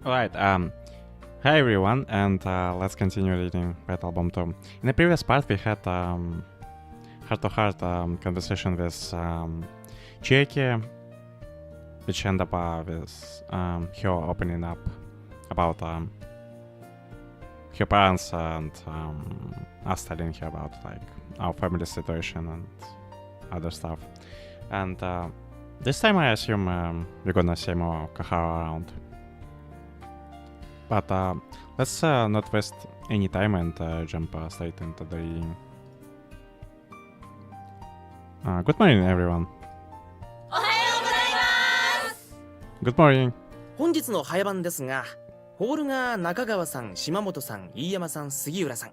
Alright, hi everyone, and let's continue reading Red Album 2. In the previous part, we had heart-to-heart conversation with Chiaki, which ended up with her opening up about her parents and us telling her about like our family situation and other stuff. And this time I assume we're gonna see more Kaharu around. But let's not waste any time and jump straight into the reading. Good morning, everyone. Good morning. 本日の早番ですが、ホールが中川さん、島本さん、飯山さん、杉浦さん。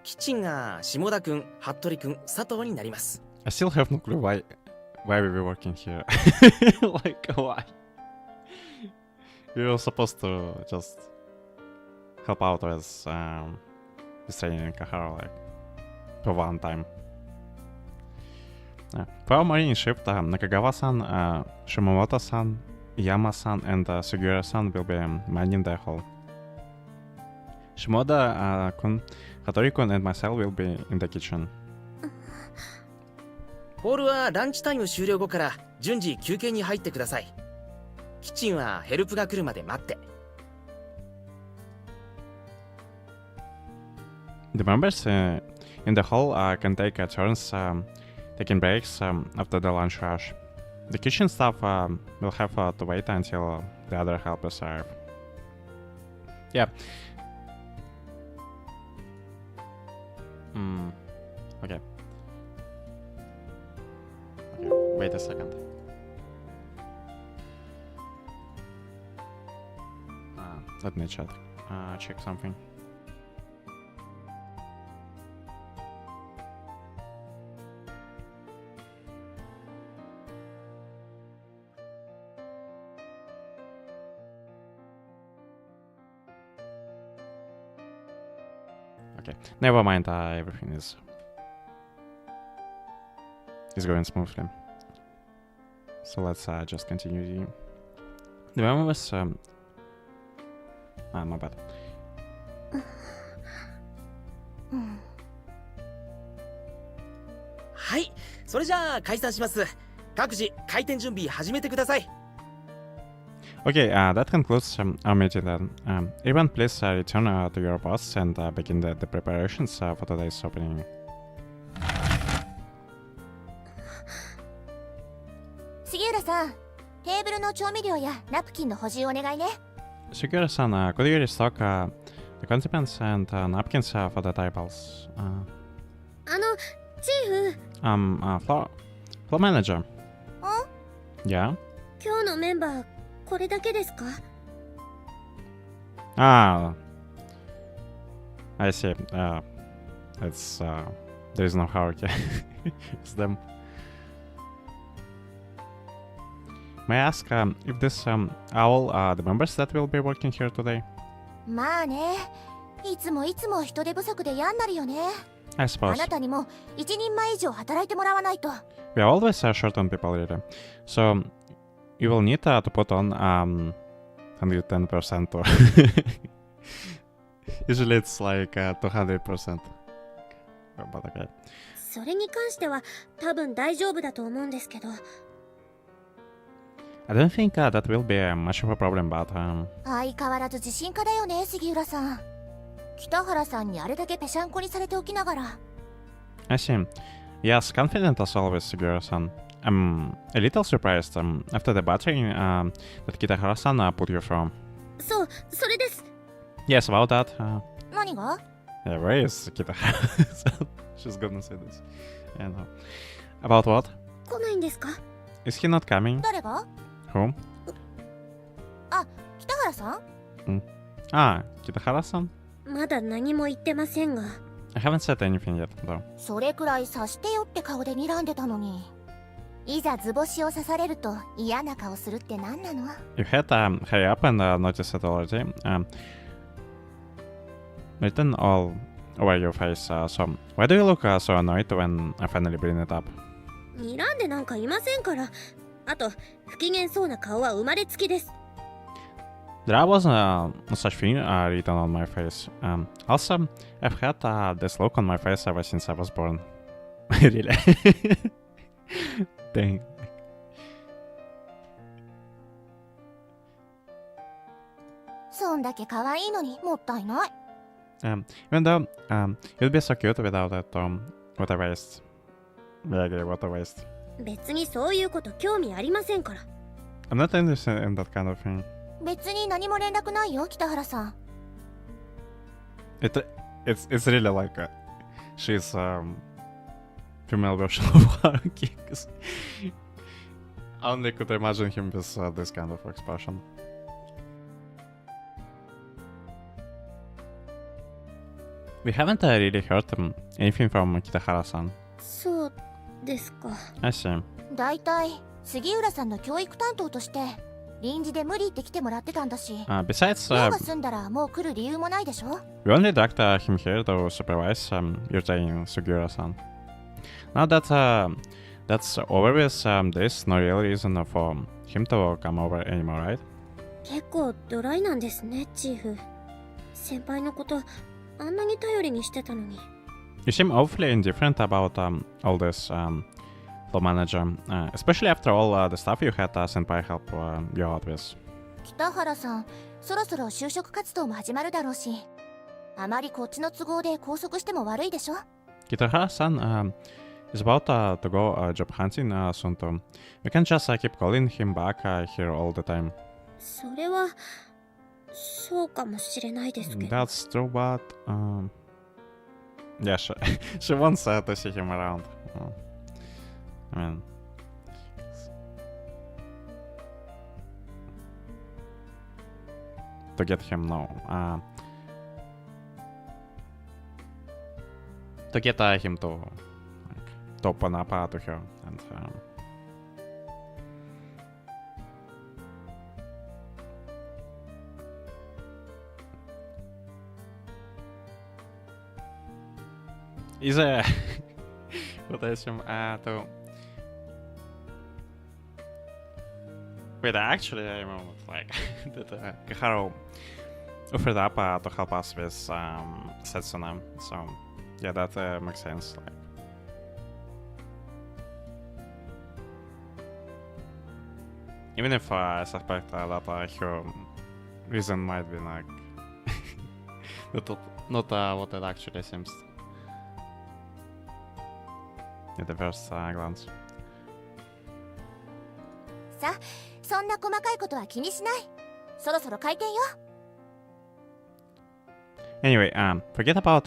キッチンが下田くん、服部くん、佐藤になります。I still have no clue why we were working here. Like, why? We were supposed to just help out with training Kaharu, like, for one time. For our morning shift, Nakagawa-san, Shimamoto-san, Yama-san, and Sugiura-san will be manning the hall. Shimoda-kun, Hattori-kun, and myself will be in the kitchen. ホールはランチタイム終了後から順次休憩に入ってください。キッチンはヘルプが来るまで待って。The members in the hall can take turns taking breaks after the lunch rush. The kitchen staff will have to wait until the other helpers arrive. Yeah. Okay. Wait a second. Let me check something. Okay, never mind. Everything is going smoothly. So let's just continue. The members. My bad. はい、それじゃあ解散します。各自開店準備始めてください。Okay, that concludes our meeting then. Everyone, please return to your posts and begin the preparations for today's opening. 杉浦さん、テーブルの調味料やナプキンの補充お願いね。Sugiura-san, could you restock the condiments and napkins for the tables? チーフ。Floor manager. ん？ Yeah? 今日のメンバー、これだけですか？ I see. It's there is no hierarchy. It's them. May I ask if this are all the members that will be working here today? まあね、いつも人手不足で嫌になるよね。I あ suppose. なたにも一人前以上働いてもらわないと。We are always short on people, really. So you will need to put on 110% or usually it's like 200%. But okay. それに関しては多分大丈夫だと思うんですけど。I don't think that will be much of a problem, but 相変わらず自信家だよね、杉浦さん。北原さんにあれだけぺしゃんこにされておきながら。I see. Yes, confident as always, Sugiura-san. I'm a little surprised after the battering that Kitahara-san put you through. そう、それです。 Yes, about that. 何が？ Yeah, where is Kitahara? She's gonna say this. Yeah, no. About what? 来ないんですか？ Is he not coming? 誰が？ Who? 北原さん？ Kitahara-san? まだ何も言ってませんが。I haven't said anything yet, though. それくらい察してよって顔で睨んでたのに。いざ図星を刺されると嫌な顔するって何なの？ You had hurry up and notice it already. Written all over your face, so why do you look so annoyed when I finally bring it up? 睨んでなんかいませんから。あと、不機嫌そうな顔は生まれつきです。There was no such thing written on my face. Also, I've had this look on my face ever since I was born. Really? Dang.そんだけ可愛いのにもったいない。Even though you'd be so cute without it, what a waste. Really, what a waste. 別にそういうこと興味ありませんから。 I'm not interested in that kind of thing. 別に何も連絡ないよ、北原さん。It's really like she's female version of Haruki. 'Cause I only could imagine him with this kind of expression. We haven't really heard anything from Kitahara-san. そうですか。 I see. だいたい杉浦さんの教育担当として臨時で無理って来てもらってたんだし、 Besides, 用が済んだらもう来る理由もないでしょ。 we only dragged him here to supervise Yurta and Sugiura-san. Now that that's over with, there's no real reason for him to come over anymore, right? 結構ドライなんですね、チーフ。先輩のことあんなに頼りにしてたのに。 You seem awfully indifferent about all this, flow manager, especially after all the stuff you had Senpai help you out with. 北原さん、そろそろ就職活動も始まるだろうし、あまりこっちの都合で拘束しても悪いでしょ。 Kitahara-san is about to go job hunting soon too. We can just keep calling him back here all the time. それはそうかもしれないですけど。 That's true, but yeah, she wants to see him around. I mean, to get him to get him to open up to her and is a what I assume to wait, actually I remember like that Kaharu offered up to help us with Setsuna, so yeah, that makes sense. Like, even if I suspect that her reason might be like not what it actually seems at the first glance. さあ、そんな細かいことは気にしない。そろそろ開店よ。 Anyway, forget about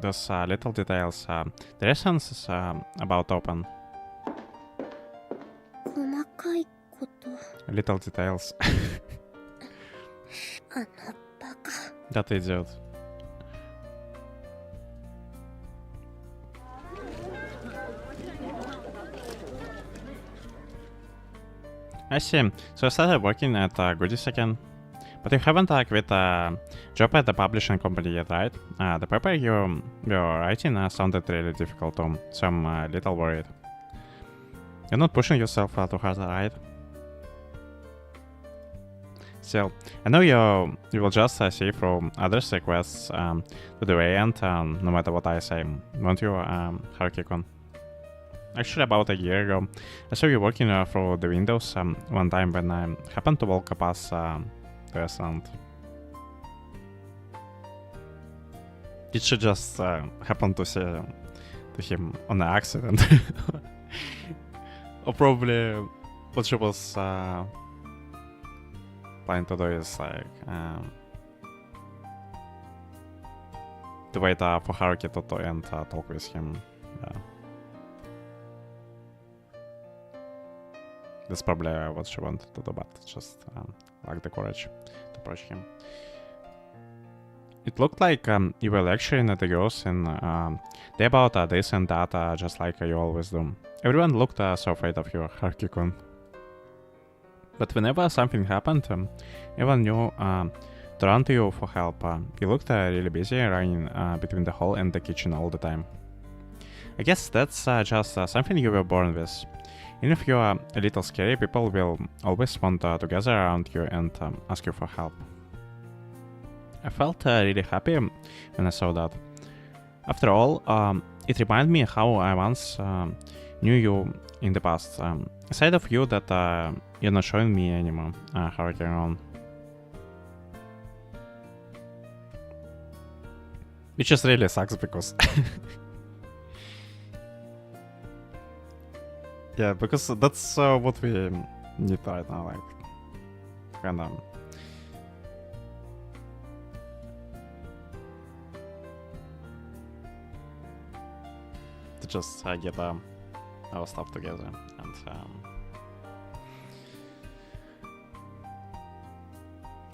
those little details. The restaurant is about to open. 細かいこと。 Little details. あのバカ。 That idiot. I see. So I started working at Goodies again. But you haven't quit job at the publishing company yet, right? The paper you were writing sounded really difficult too, so I'm a little worried. You're not pushing yourself too hard, right? Still, I know you will just see through others' requests to the very end, no matter what I say, won't you, Haruki-kun? Actually, about a year ago, I saw you working through the windows one time when I happened to walk past the restaurant. Did she just happen to see him on accident? Or probably what she was planning to do is like to wait for Haruki to end talk with him. Yeah. That's probably what she wanted to do, but just lacked the courage to approach him. It looked like you were lecturing at the girls in day about this and that, just like you always do. Everyone looked so afraid of you, Haruki-kun. But whenever something happened, everyone knew to run to you for help. You looked really busy running between the hall and the kitchen all the time. I guess that's just something you were born with. Even if you are a little scary, people will always want to gather around you and ask you for help. I felt really happy when I saw that. After all, it reminded me how I once knew you in the past. A side of you that you're not showing me anymore. How are you on? Which just really sucks because... yeah, because that's what we need right now, like... Kinda... to just get our stuff together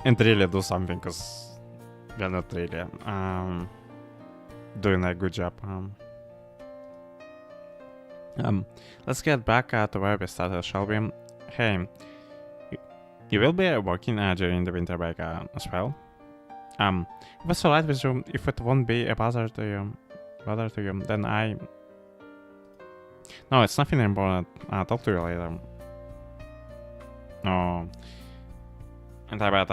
and really do something, because we're not really doing a good job. Let's get back to where we started, shall we? Hey, you will be working during the winter break as well. If it's alright with you, if it won't be a bother to you, then I... No, it's nothing important. I'll talk to you later. No. And I bet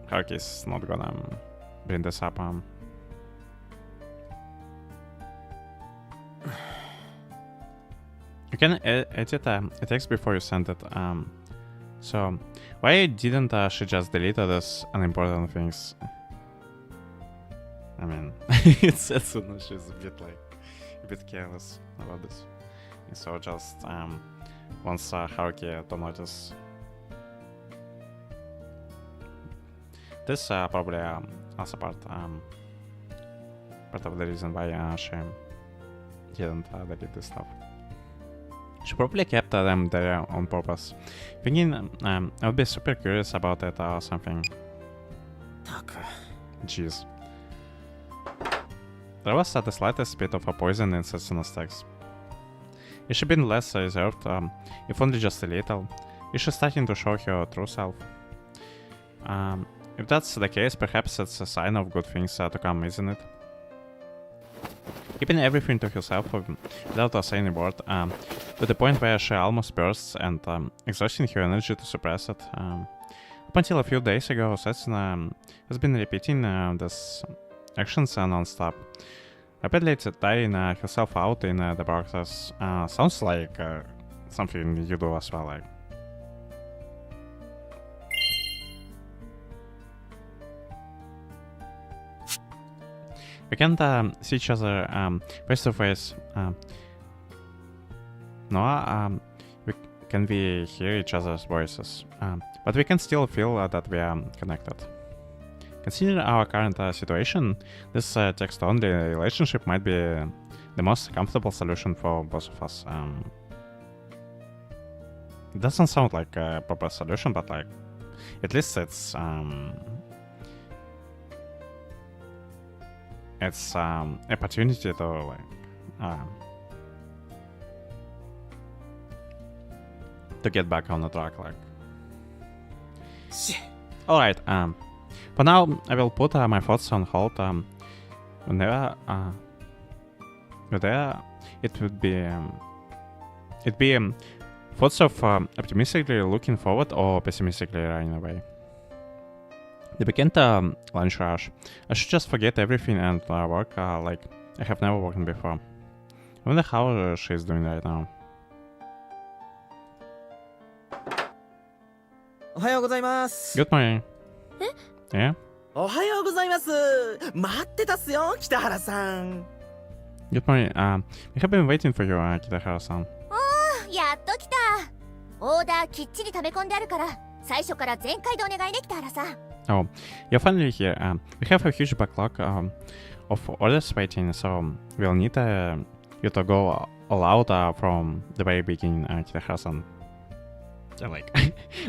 Haruki's not gonna bring this up. You can edit a text before you send it. So why didn't she just delete these unimportant things? I mean, it's she's a bit careless about this. So just wants Haruki to notice. This probably also part of the reason why she didn't delete this stuff. She probably kept them there on purpose, thinking I would be super curious about it or something. Jeez. There was the slightest bit of a poison in Setsuno's text. Is she been less reserved, if only just a little? Is she starting to show her true self? If that's the case, perhaps it's a sign of good things to come, isn't it? Keeping everything to herself without saying a word, to the point where she almost bursts and exhausting her energy to suppress it. Up until a few days ago, Setsuna has been repeating these actions non-stop. Rapidly tiring herself out in the process. Sounds like something you do as well, like. We can't see each other face to face. Can we hear each other's voices? But we can still feel that we are connected. Considering our current situation, this text-only relationship might be the most comfortable solution for both of us. It doesn't sound like a proper solution, but like, at least it's opportunity to like to get back on the track, like. Alright, for now I will put my thoughts on hold. Whenever it would be thoughts of optimistically looking forward or pessimistically running away. The weekend lunch rush. I should just forget everything and work like I have never worked before. I wonder how she's doing right now. おはようございます。 Good morning. Yeah? おはようございます。待ってたっすよ、北原さん。 Good morning. We have been waiting for you, Kitahara-san. やっと来た。オーダーきっちり溜め込んであるから、最初から全開でお願いね、北原さん。 Oh, you're finally here. We have a huge backlog of orders waiting, so we'll need you to go all out from the very beginning, Kitahara-san. Yeah, like,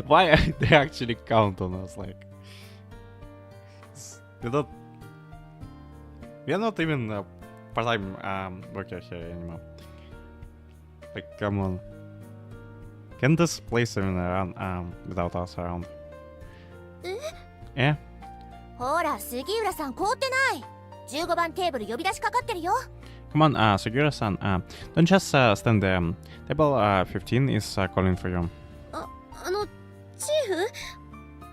why they actually count on us? Like, we're not even part-time worker here anymore. Like, come on. Can this place even run without us around? Yeah? ほら、杉浦さん凍ってない。15番テーブル呼び出しかかってるよ。Come on, Sugiura-san, don't just stand there. Table 15 is calling for you. チーフ、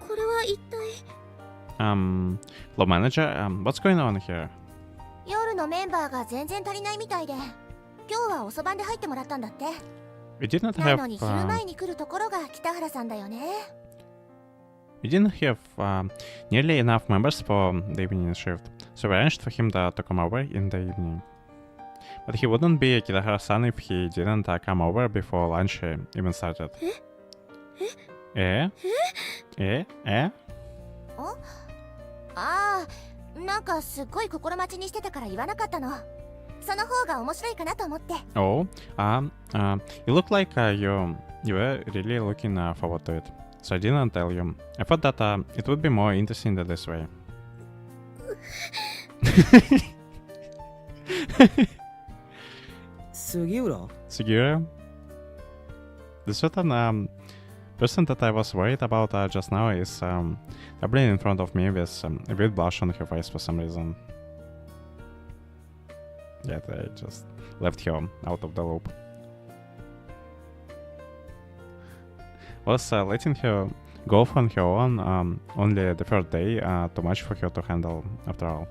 これは一体。Flow manager, what's going on here? 夜のメンバーが全然足りないみたいで、今日は遅番で入ってもらったんだって。 We did not な have のに昼前に来るところが北原さんだよね。 we didn't have nearly enough members for the evening shift, so we arranged for him to come over in the evening. But he wouldn't be Kitahara-san if he didn't come over before lunch even started. Eh? Eh? ああ、なんかすっごい心待ちにしてたから言わなかったの。その方が面白いかなと思って。 Oh, you look like you were really looking forward to it. So I didn't tell you. I thought that it would be more interesting this way. 杉浦 Sugiura? The certain person that I was worried about just now is doubling in front of me with a weird blush on her face for some reason. Yeah, they just left her out of the loop. Was letting her go on her own only the third day too much for her to handle after all?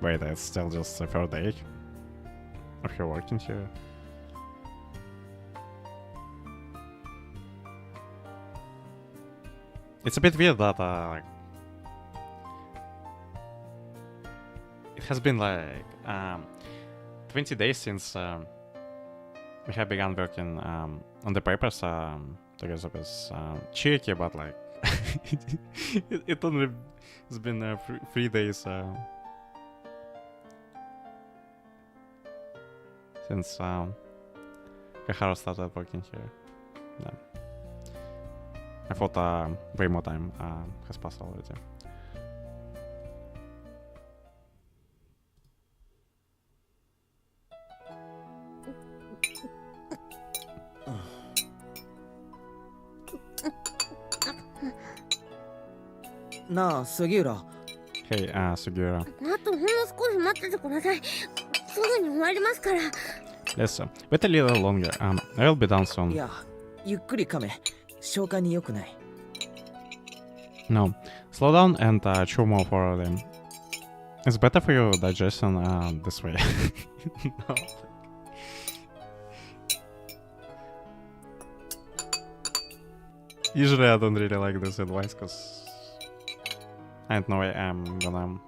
Wait, it's still just the third day of her working here? It's a bit weird that like, it has been like 20 days since we have begun working on the papers together with Chiaki, but like it only has been 3 days since Kaharu started working here. Yeah. I thought way more time has passed already. Na, Sugiura. Hey, Sugiura. あとほんの少し待っててください。すぐに終わりますから。 Yes, wait a little longer. I will be done soon. いや、ゆっくり噛め。消化に良くない。No, slow down and chew more thoroughly. It's better for your digestion this way. No. Usually I don't really like this advice because I don't know I'm gonna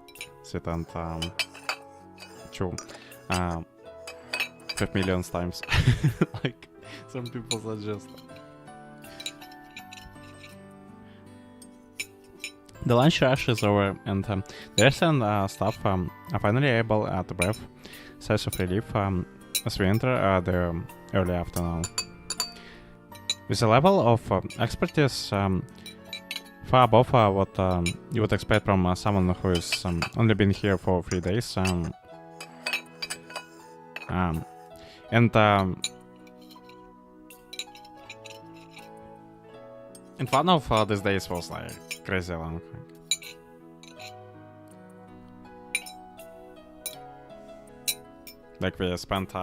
sit and chew 5 million times like some people suggest. The lunch rush is over, and the restaurant staff are finally able to breathe sighs of relief as we enter the early afternoon. With a level of expertise far above what you would expect from someone who has only been here for 3 days, and one of these days was like crazy long. Like we spent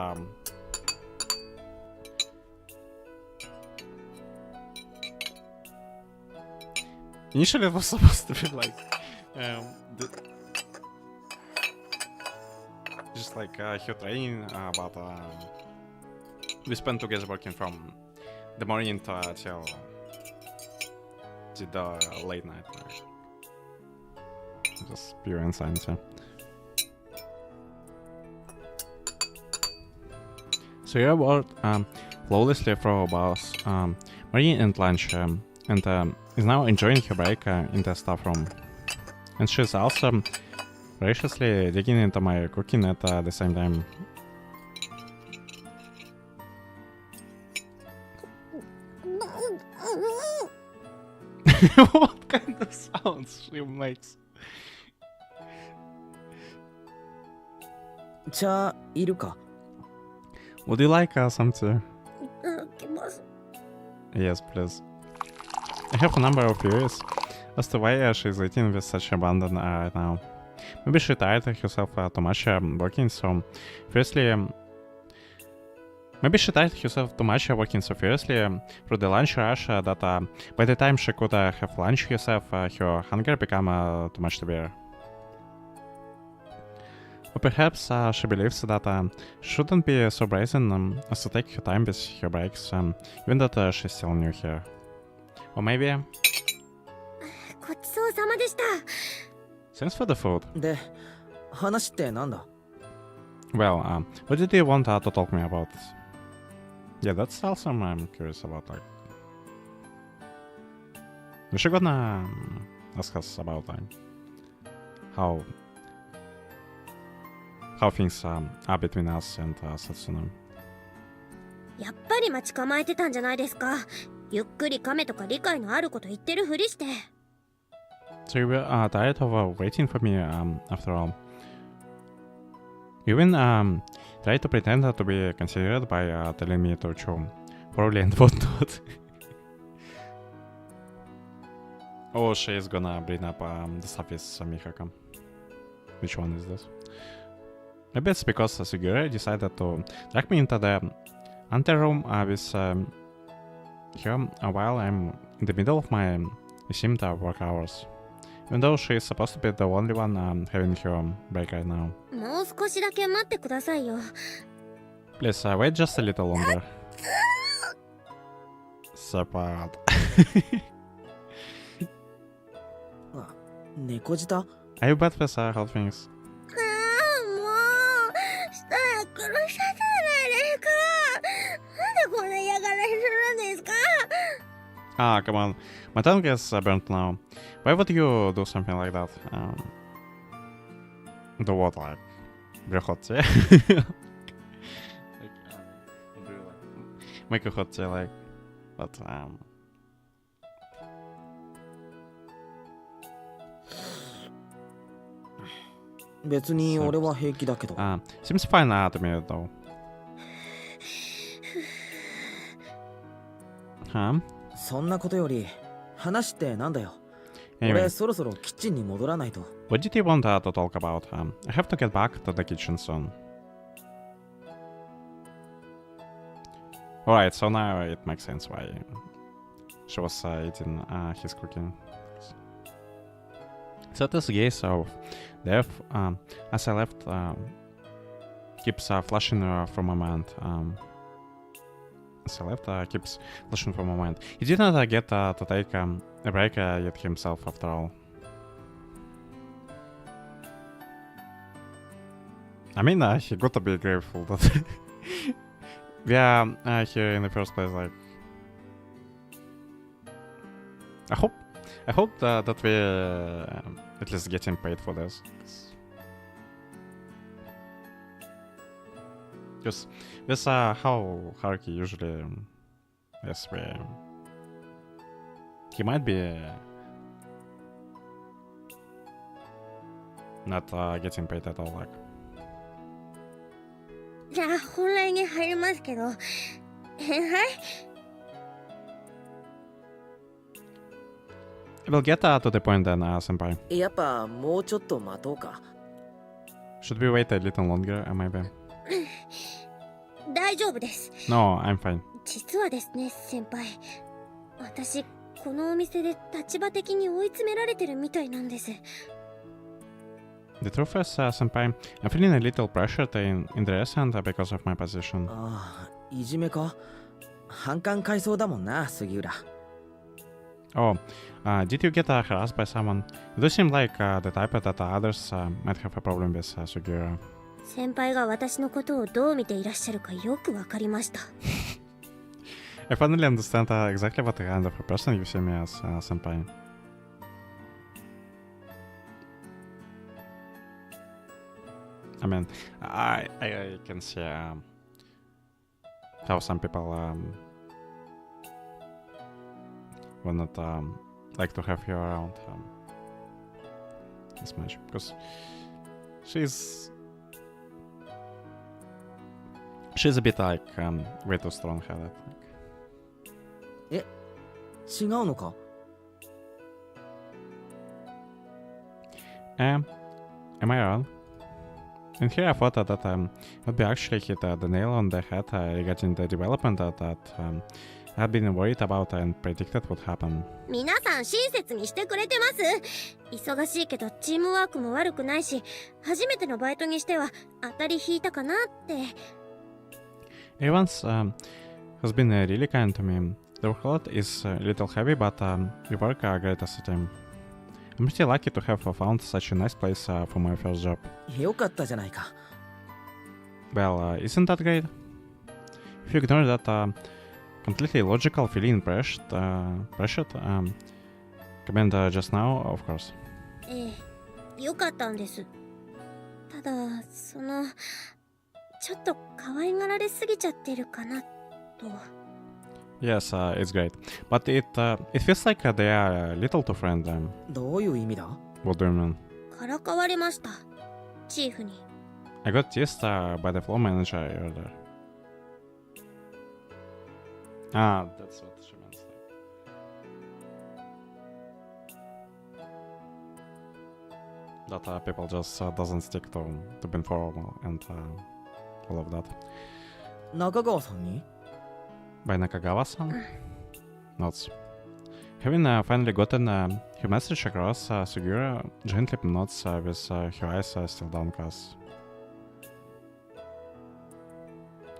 initially it was supposed to be like just like her training, but we spent together working from the morning till the late night. Just pure insanity. So you walked flawlessly through both morning and lunch, and is now enjoying her break in the staff room. And she's also graciously digging into my cooking at the same time. What kind of sounds she makes? 茶いるか？ Would you like some tea? いただきます。 Yes, please. I have a number of theories as to why she's eating with such abandon right now. Maybe she tired herself too much working, so firstly Maybe she tired herself too much working so fiercely through the lunch rush that by the time she could have lunch herself, her hunger became too much to bear. Or perhaps she believes that shouldn't be so brazen as to take her time with her breaks, even that she's still new here. Or maybe... ごちそうさまでした。 Thanks for the food. で、話ってなんだ？ Well, what did you want to talk me about? Yeah, that's also I'm curious about, like... We should gonna ask us about, like... How things are between us and Satsune. やっぱり待ち構えてたんじゃないですか。ゆっくり亀とか理解のあること言ってるふりして。 So you were tired of waiting for me after all. You even tried to pretend to be considerate by telling me to chew thoroughly and whatnot. Oh, she is gonna bring up the stuff with Mihaka. Which one is this? Maybe it's because Sugure decided to drag me into the anteroom with her while I'm in the middle of my assumed work hours. Even though she is supposed to be the only one having her break right now. もう少しだけ待ってくださいよ。 Please wait just a little longer. So bad. あ、猫舌？ Are you bad with health things? もうしたら殺させないですか。なんでこんな嫌がらせするんですか。 Ah, come on. My tongue is burnt now. Why would you do something like that? Do what, like? Brew hot tea? Make a hot tea, like... But,別に俺は平気だけど。seems fine to me, though. Huh? そんなことより話ってなんだよ。 Anyway, 俺そろそろキッチンに戻らないと。 what did you want to talk about? I have to get back to the kitchen soon. Alright, so now it makes sense why she was eating his cooking. So this gaze of death, as I left, keeps flashing from my mind. As I left, keeps flashing from my mind. He didn't get to take a break yet himself, after all. I mean, he got to be grateful that we are here in the first place. Like, I hope that we at least getting paid for this. Because this how Haruki usually yes, he might be not getting paid at all, like. じゃあ本題に入りますけど、はい。 We'll get to the point then, senpai. やっぱもうちょっと待とうか。 Should we wait a little longer, maybe? 大丈夫です。 No, I'm fine. 実はですね、先輩。私、このお店で立場的に追い詰められてるみたいなんです。 The truth is, senpai, I'm feeling a little pressured in the restaurant because of my position. ああ、いじめか。反感買いそうだもんな、杉浦。 Oh, did you get harassed by someone? You do seem like the type that others might have a problem with, Sugiura. 先輩が私のことをどう見ていらっしゃるかよくわかりました。 I finally understand exactly what kind of a person you see me as, senpai. I mean, I can see how some people would not like to have you around as much, because she's a bit like way too strong-headed. 違うのか？ Am I wrong? And here I thought that would be actually hit the nail on the head regarding the development that I've been worried about and predicted would happen. 皆さん親切にしてくれてます。忙しいけどチームワークも悪くないし、初めてのバイトにしては当たり引いたかなって。Evans has been really kind to me. The workload is a little heavy, but we work great as a team. I'm pretty lucky to have found such a nice place for my first job. よかったじゃないか。 Well, isn't that great? If you ignore that completely logical feeling pressured comment just now, of course. ええ、よかったんです。ただ、ちょっと可愛がられすぎちゃってるかなと。Yes, it's great. But it feels like they are a little too friendly. どういう意味だ？ What do you mean? からかわれました。チーフに。I got teased by the floor manager earlier. Ah, that's what she meant. That people just doesn't stick to being formal and all of that. 中川さんに？ By Nakagawa-san? Notes. Having finally gotten her message across, Sugiura gently nods with her eyes still downcast.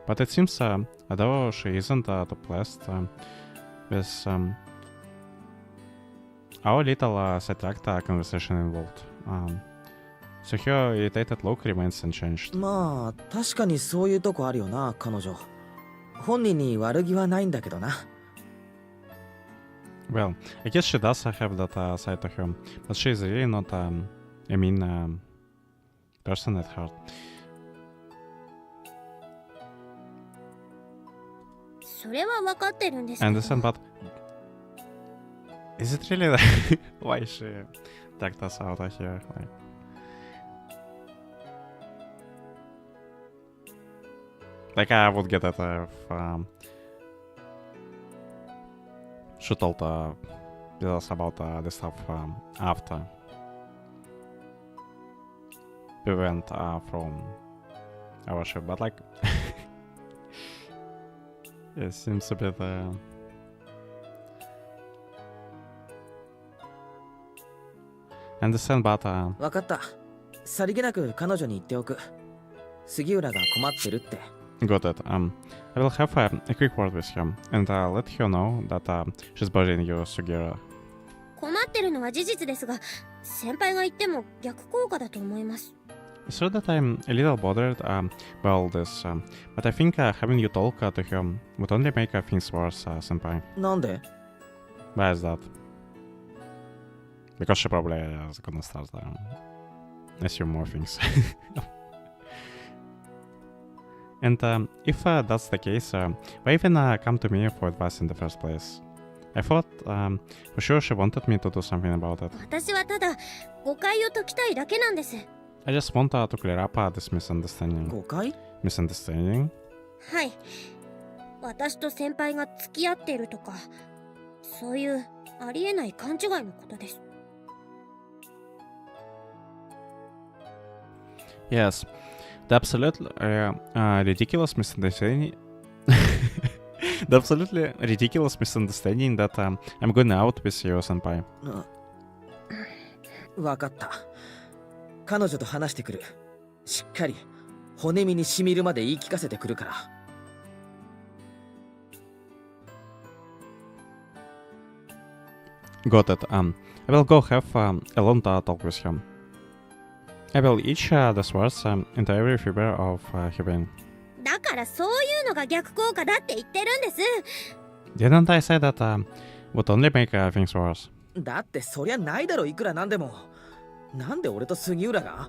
But it seems, although she isn't too pleased with our little sidetracked conversation involved, so her irritated look remains unchanged. まあ確かにそういうとこあるよな、彼女。本人に悪気はないんだけどな。Well, I guess she does have that side to her, but she's really not a mean person at heart. それは分かってるんですけ I ど。 understand, but is it really why she tagged us out of here? Like I would get it if she told us about this stuff after we went from our ship, but like it seems a bit understand, but わかった。さりげなく彼女に言っておく。杉浦が困ってるって。got it. I will have a quick word with him and let her know that she's bothering you, Sugiura. 困ってるのは事実ですが、先輩が言っても逆効果だと思います。It's true that I'm a little bothered by all this, but I think having you talk to him would only make things worse, senpai. なんで？ Why is that? Because she probably is gonna start assume more things. And if that's the case, why even come to me for advice in the first place? I thought for sure she wanted me to do something about it. 私はただ誤解を解きたいだけなんです。 I just want to clear up this misunderstanding. 誤解？ Misunderstanding? はい。私と先輩が付き合っているとか、そういうありえない勘違いのことです。Yes. The absolutely ridiculous misunderstanding. The absolutely ridiculous misunderstanding that I'm going out with you, senpai. わかった。彼女と話してくる。しっかり骨身に染みるまで言い聞かせてくるから。Got it. I will go have a long talk with him. I will itch the swords into every fiber of her being. だからそういうのが逆効果だって言ってるんです。 Didn't I say that would only make things worse? だってそりゃないだろ、いくらなんでも。なんで俺と杉浦が？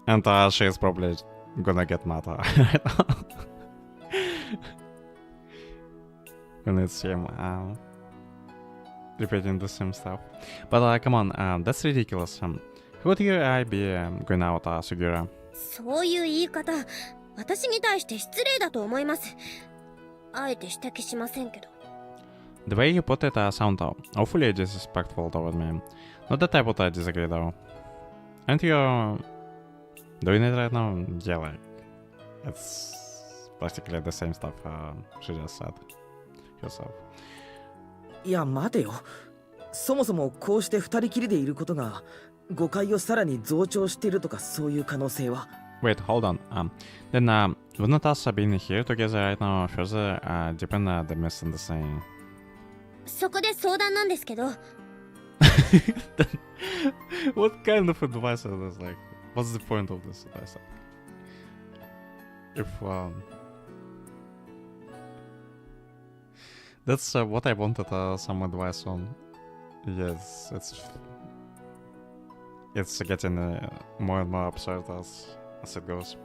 And she is probably gonna get mad right now. When it's him repeating the same stuff. But come on, that's ridiculous. Who would you be going out, Sugiura? そういう言い方、私に対して失礼だと思います。あえて指摘しませんけど。 The way you put it sounded awfully disrespectful toward me. Not that I would disagree though. Aren't you doing it right now? Yeah, like, it's practically the same stuff she just said herself. いや待てよ、そもそもこうして二人きりでいることが誤解をさらに増長しているとかそういう可能性は。 Wait, hold on. Then wouldn't us being here together right now further deepen the misunderstanding? そこで相談なんですけど、 What kind of advice is this? Like, what's the point of this advice? If that's what I wanted some advice on. Yes, it's getting more and more absurd as it goes.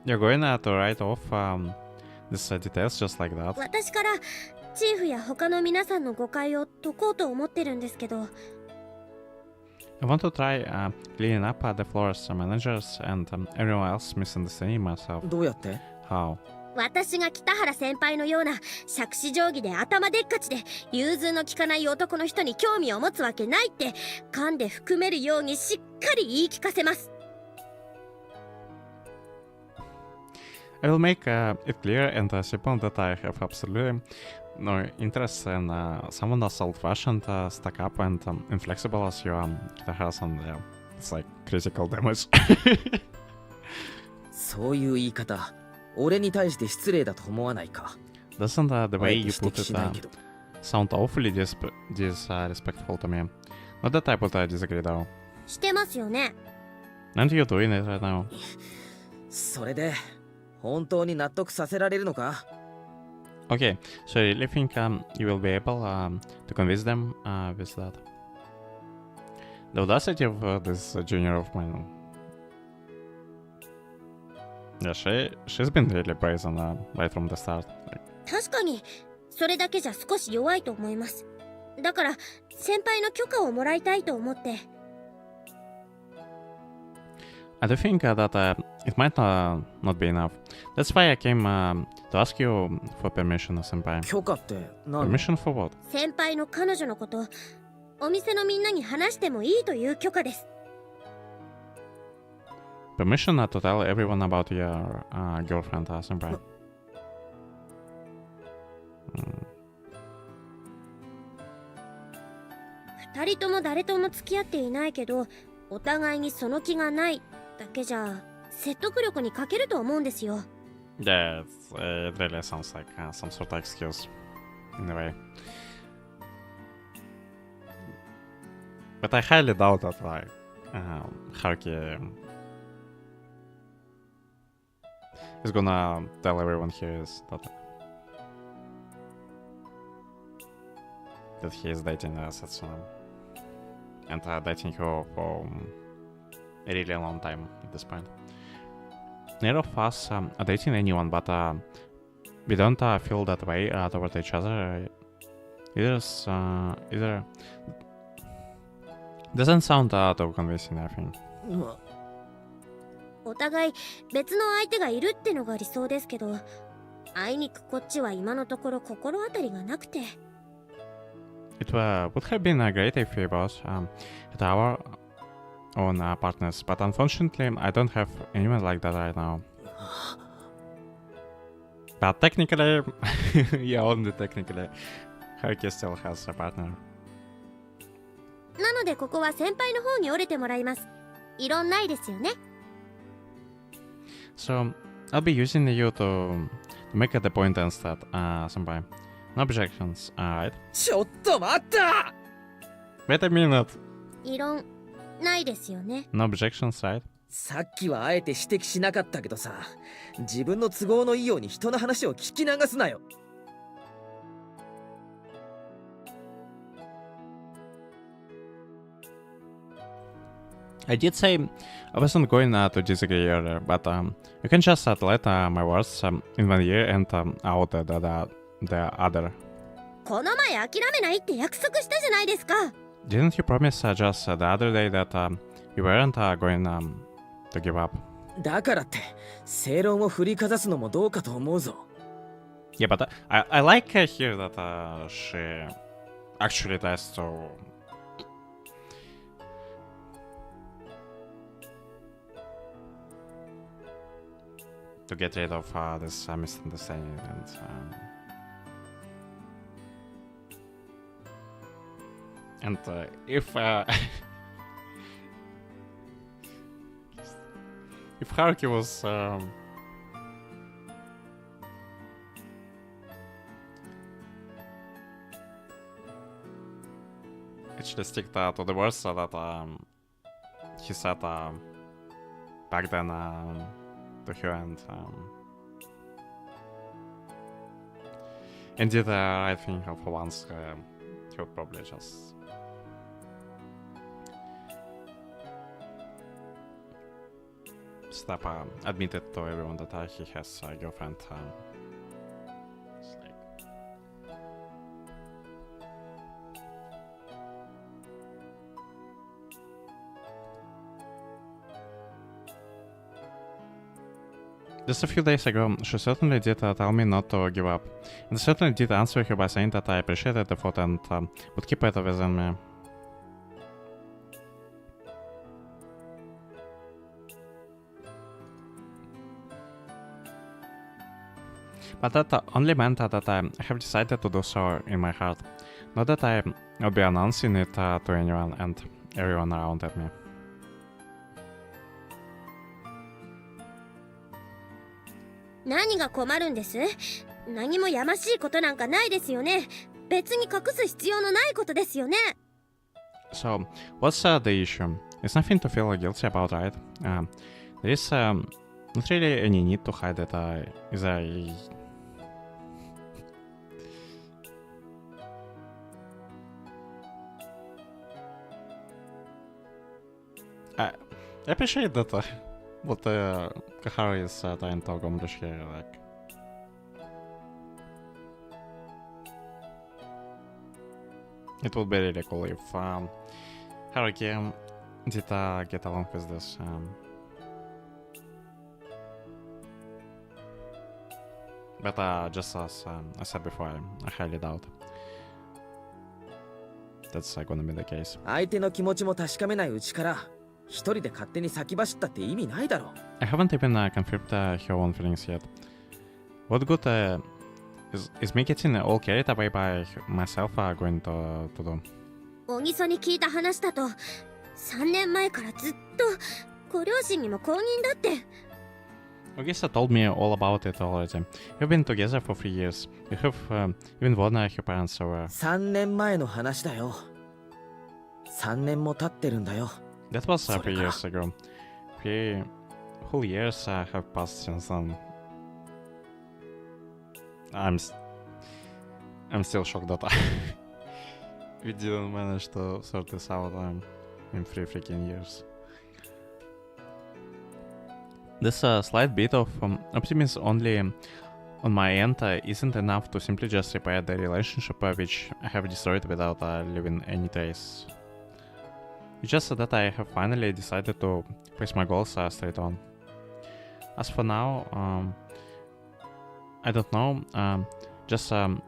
You're going to write off these details just like that. 私からチーフや他の皆さんの誤解を解こうと思ってるんですけど、 I want to try cleaning up the floor's managers and everyone else misunderstanding myself. どうやって？ How? 私が北原先輩のような杓子定規で頭でっかちで融通の利かない男の人に興味を持つわけないって噛んで含めるようにしっかり言い聞かせます。 I will make it clear and simple that I have absolutely no interest in someone as old-fashioned, stuck up, and inflexible as you Kitahara-san. Yeah, it's like critical damage. そういう言い方、俺に対して失礼だと思わないか。 Doesn't the あ way えて you 指 put 摘し it ないけど。 sound awfully disrespectful to me? Not that I would disagree though. してますよね。 Aren't you doing it right now? それで本当に納得させられるのか？ Okay, so I really think you will be able to convince them with that. The audacity of this junior of mine. Yeah, she's been really brazen right from the start. Like, 確かにそれだけじゃ少し弱いと思います。だから先輩の許可をもらいたいと思って。 I do think that it might not be enough. That's why I came to ask you for permission, senpai. 許可って何？ Permission for what? 先輩の彼女のことお店のみんなに話してもいいという許可です。 Permission to tell everyone about your girlfriend, senpai. 二人とも誰とも付き合っていないけどお互いにその気がないだけじゃ説得力に欠けると思うんですよ。 Yeah, it really sounds like some sort of excuse, in a way. But I highly doubt that, like, Haruki is gonna tell everyone here is that he is dating Setsuna. And dating her for a really long time at this point. Neither of us are dating anyone, but we don't feel that way toward each other. Either doesn't sound too convincing, I think. まお互い別の相手がいるってのが理想ですけどあいにくこっちは今のところ心当たりがなくて。 It would have been great if we both had our own partners, but unfortunately I don't have anyone like that right now. But technically, yeah, only technically, Haruki still has a partner. なのでここは先輩の方に折れてもらいます。異論ないですよね。 So I'll be using you to make the point instead, senpai. No objections, right? ちょっと待った！ Wait a minute. 異論ないですよね。 No objections, right? さっきはあえて指摘しなかったけどさ、自分の都合のいいように人の話を聞き流すなよ。I did say I wasn't going to disagree earlier, but you can just let my words in one ear and out the other. この前諦めないって約束したじゃないですか。 Didn't you promise just the other day that you weren't going to give up? だからって正論を振りかざすのもどうかと思うぞ。 Yeah, but I like here that she actually tries to to get rid of this misunderstanding and if if Haruki was actually stick to the words that he said back then to her and did the right thing for once, he would probably just stop admitted to everyone that he has a girlfriend. It's like just a few days ago, she certainly did tell me not to give up. And I certainly did answer her by saying that I appreciated the effort and would keep it within me. But that only meant that I have decided to do so in my heart. Not that I will be announcing it to anyone and everyone around at me.何が困るんです？何もやましいことなんかないですよね。別に隠す必要のないことですよね。So, what's the issue? It's nothing to feel guilty about, right? There is not really any need to hide that is I appreciate that what Kaharu is trying to accomplish here, like. It would be really cool if Haruki did get along with this. But just as I said before, I highly doubt that's gonna be the case. 相手の気持ちも確かめないうちから一人で勝手に先走ったって意味ないだろ。 I haven't even confirmed her own feelings yet. What good is me getting all carried away by myself going to do? 小木曽に聞いた話だと3年前からずっとご両親にも公認だって。 Ogisa told me all about it already. We've been together for 3 years. We have even won her parents over. 3年前の話だよ。3年も経ってるんだよ。 That was 3 years ago. 3 whole years have passed since then. I'm still shocked that we didn't manage to sort this out in 3 freaking years. This slight bit of optimism only on my end isn't enough to simply just repair the relationship which I have destroyed without leaving any trace. It's just that I have finally decided to face my goals straight on. As for now, I don't know just how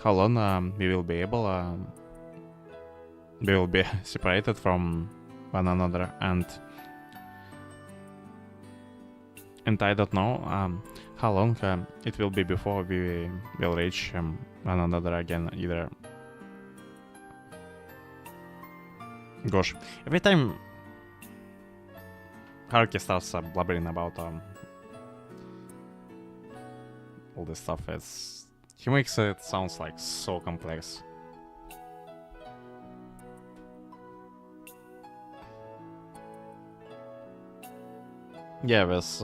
long we will be separated from one another, and I don't know how long it will be before we will reach one another again either. Gosh, every time Haruki starts blabbering about all this stuff, he makes it sounds like so complex. Yeah, with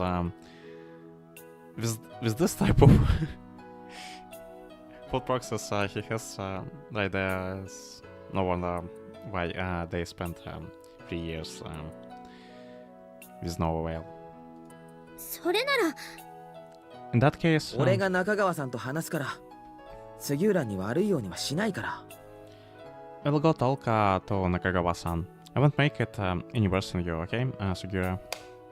this type of thought process he has, the idea is no wonder why they spent 3 years with no avail. それなら In that case, 俺が中川さんと話すから、杉浦に悪いようにはしないから。I'll go talk to Nakagawa-san. I won't make it any worse than you, okay, Sugiura?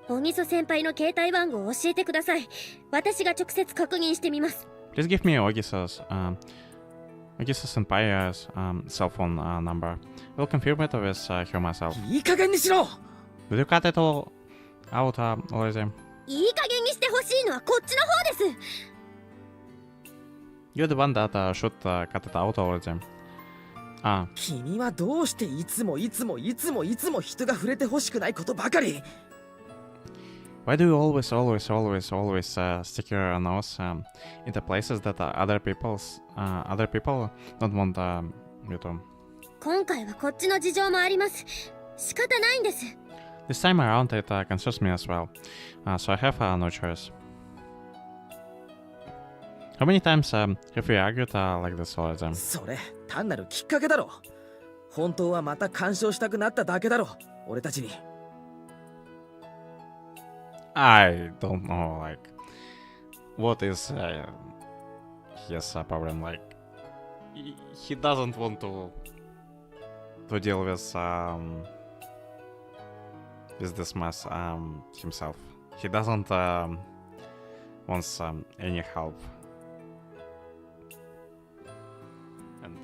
小木曽先輩の携帯番号を教えてください。私が直接確認してみます。 Please give me Ogisa's senpai's cell phone number. I'll confirm it with her myself. いい加減にしろ。 Did you cut it all out already? いい加減にしてほしいいのはこっちの方です。 You're the one that should cut it out already. Ah, 君はどうしていつも人が触れてほしくないことばかり。 why do you always stick your nose into places that other people don't want you to? 今回はこっちの事情もあります。仕方ないんです。 This time around it concerns me as well, so I have no choice. How many times have we argued like this already? それ単なるきっかけだろ。本当はまた干渉したくなっただけだろ、俺たちに。 I don't know, like, what is his problem? Like, he doesn't want to deal with this mess himself. He doesn't wants any help. And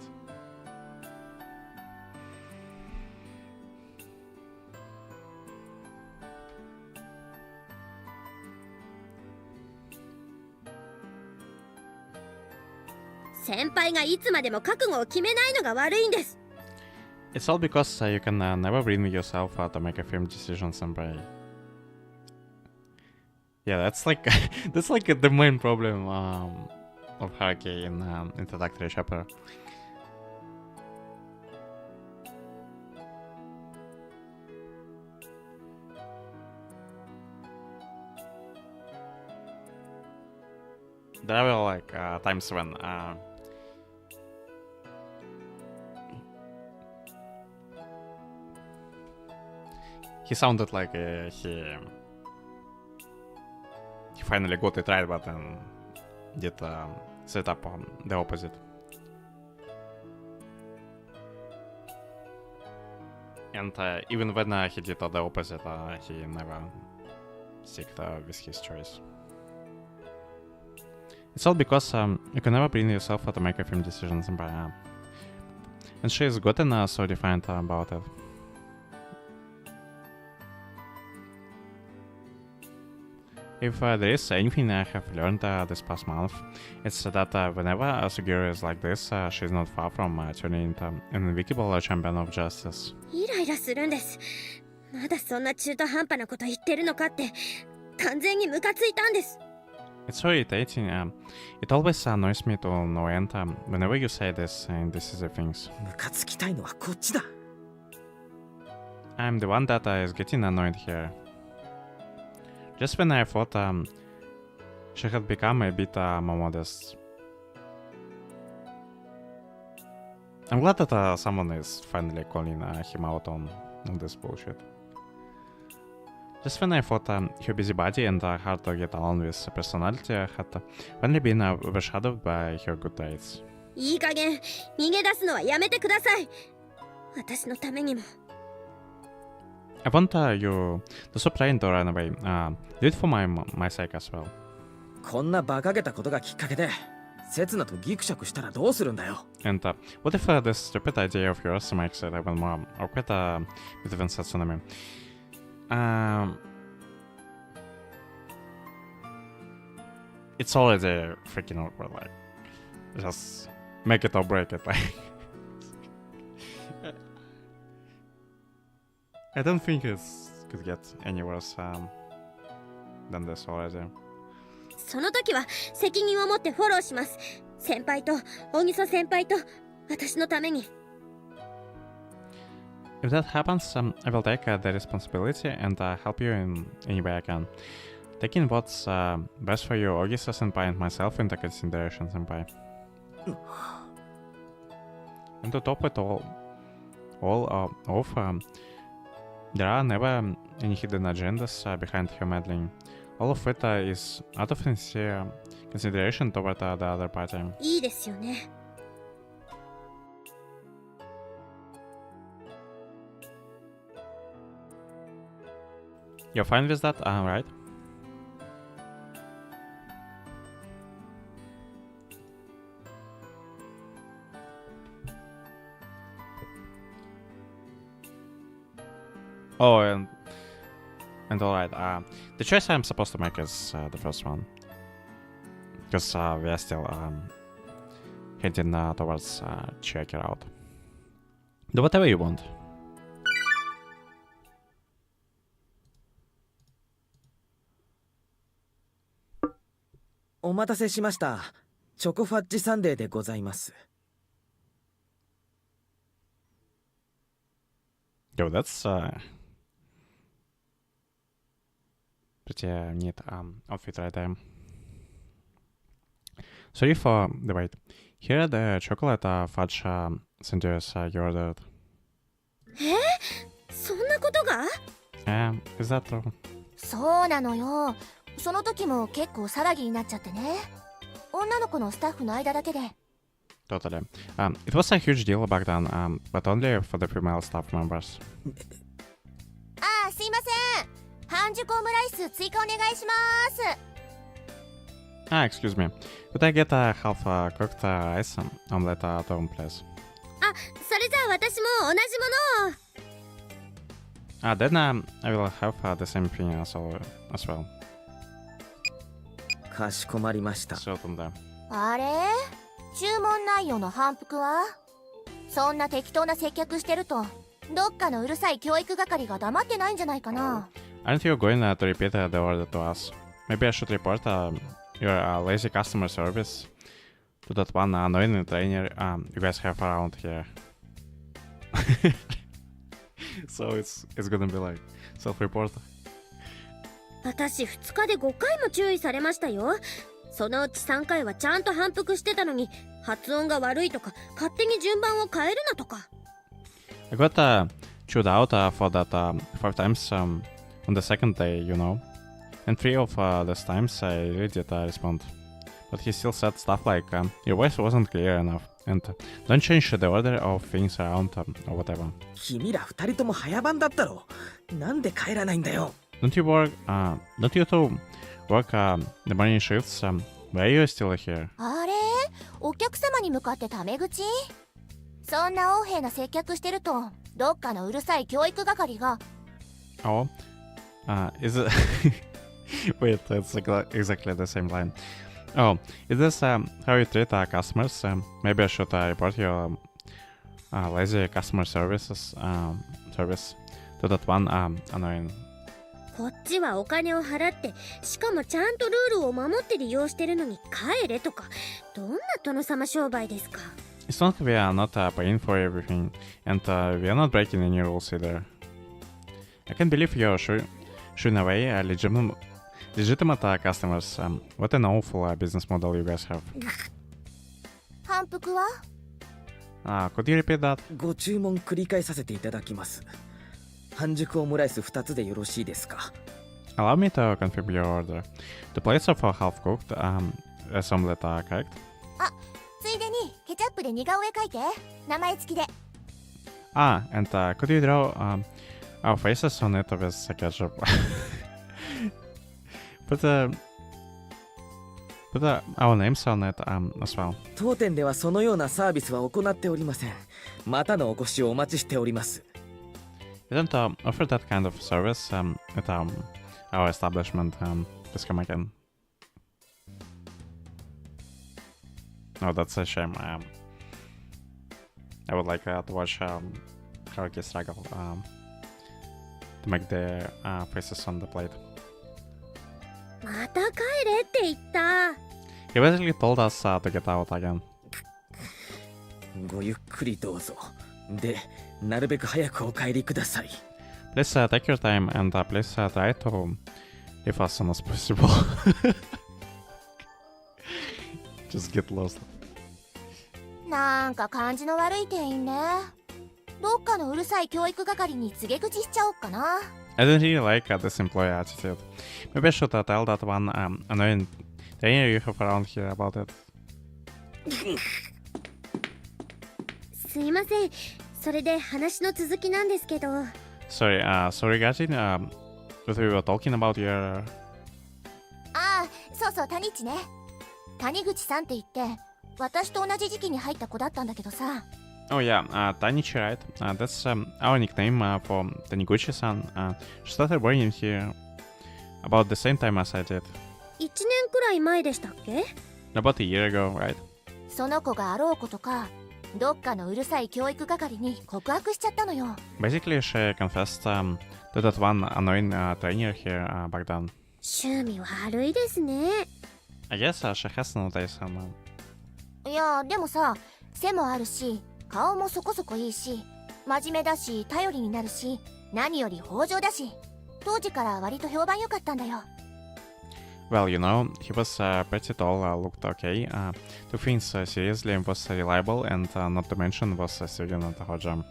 先輩がいつまでも覚悟を決めないのが悪いんです。 it's all because you can never bring yourself to make a firm decision, senpai. Yeah, that's like that's like the main problem of Haruki in introductory chapter. There were like times when he sounded like he finally got it right, but then did set up the opposite. And even when he did the opposite, he never sticked with his choice. It's all because you can never bring yourself to make a firm decisions, and she is gotten so defiant about it. If there is anything I have learned this past month, it's that whenever Suguru is like this, she's not far from turning into an invincible champion of justice. イライラするんです。まだそんな中途半端なこと言ってるのかって完全にムカついたんです。 It's so irritating. It always annoys me to no end whenever you say this indecisive things. ムカつきたいのはこっちだ。 I'm the one that is getting annoyed here. Just when I thought she had become a bit more modest. I'm glad that someone is finally calling him out on this bullshit. Just when I thought her busybody and hard to get along with personality had finally been overshadowed by her good traits. いい加減逃げ出すのはやめてください。私のためにも。 I want you to stop trying to run away. Do it for my sake as well. こんな馬鹿げたことがきっかけで刹那とギクシャクしたらどうするんだよ。 And what if this stupid idea of yours makes it even more awkward between Satsunami? It's already freaking awkward. Like, just make it or break it. Like, I don't think it could get any worse than this already. その時は責任を持ってフォローします。先輩と小木曽先輩と私のために。 If that happens, I will take the responsibility and help you in any way I can. Taking what's best for you, Ogisa senpai and myself into consideration, senpai. And to top it all off, there are never any hidden agendas behind her meddling. All of it is out of sincere consideration toward the other party. いいですよね。 You're fine with that, right? Oh, and And alright, the choice I'm supposed to make is the first one. Because we are still heading towards check it out. Do whatever you want. お待たせしました。チョコファッジサンデーでございます。Yo, that's pretty neat outfit right there. Sorry for the wait. Here are the chocolate fudge sundaes you ordered. そんなことが？ Is that true? そうなのよ。その時も結構騒ぎになっちゃってね。女の子のスタッフの間だけで。Totally. It was a huge deal back then, but only for the female staff members. ああ、すいません。半熟オムライス追加お願いします。Excuse me. Could I get a half cooked rice omelette at home, please? あ、それじゃあ私も同じものを。Then I will have the same thing as well. かしこまりました。So there. あれ？注文内容の反復は？そんな適当な接客してると、どっかのうるさい教育係が黙ってないんじゃないかな。Aren't you going to repeat the order to us? Maybe I should report your lazy customer service to that one annoying trainer you guys have around here. So it's gonna be like self-report. 私2日で5回も注意されましたよ。そのうち3回はちゃんと反復してたのに、発音が悪いとか勝手に順番を変えるなとか。I got chewed out for that 5 times on the second day, you know. And 3 of those times I really did respond. But he still said stuff like, your voice wasn't clear enough, and don't change the order of things around or whatever. 君ら2人とも早番だったろ。なんで帰らないんだよ。Don't you two work the morning shifts? Why are you still here? あれ？お客様に向かってタメ口？そんな横柄な接客してると、どっかのうるさい教育係が。Oh, is it? Wait, it's exactly the same line. Oh, is this how you treat customers? Maybe I should report your lazy customer service to that one annoying. こっちはお金を払って、しかもちゃんとルールを守って利用してるのに帰れとか、どんな殿様商売ですか。It's not we are not paying for everything, and we are not breaking any rules either. I can't believe you're shooing away legitimate customers. What an awful business model you guys have. 反復は？ Could you repeat that? ご注文繰り返させていただきます。半熟オムライス2つでよろしいですか。 Allow me to confirm your order. The plates of half-cooked omelette are correct? あ、ついでにケチャップで似顔絵描いて。名前付きで。And could you draw our faces on it with ketchup? Put our names on it as well. 当店ではそのようなサービスは行っておりません。またのお越しをお待ちしております。We don't offer that kind of service at our establishment. Please come again. Oh, that's a shame. I would like to watch Haruki struggle to make the faces on the plate. また帰れって言った。He basically told us to get out again. ごゆっくりどうぞ。で、なるべく早くお帰りください。Please take your time and please try to leave as soon as possible. Just get lost. なんか感じの悪い店員ね。どっかのうるさい教育係に告げ口しちゃおっかな。I don't really like this employee attitude. Maybe I should tell that one annoying trainer you have around here about it. すいません。それで話の続きなんですけど。Sorry, regarding what we were talking about your... ああ、そうそう、谷地ね。谷口さんって言って、私と同じ時期に入った子だったんだけどさ。Oh yeah, Tanichi, right? That's our nickname for Taniguchi-san. She started working here about the same time as I did. 1年くらい前でしたっけ？ About a year ago, right? その子があろうことかどっかのうるさい教育係に告白しちゃったのよ。 Basically, she confessed to that one annoying trainer here back then. 趣味悪いですね。 I guess she has no taste. いやでもさ背もあるし顔もそこそこいいし真面目だし頼りになるし何より豊穣だし当時から割と評判良かったんだよ。 Well, you know, he was pretty tall, looked okay, took things seriously and was reliable, and not to mention was a student at Hoja.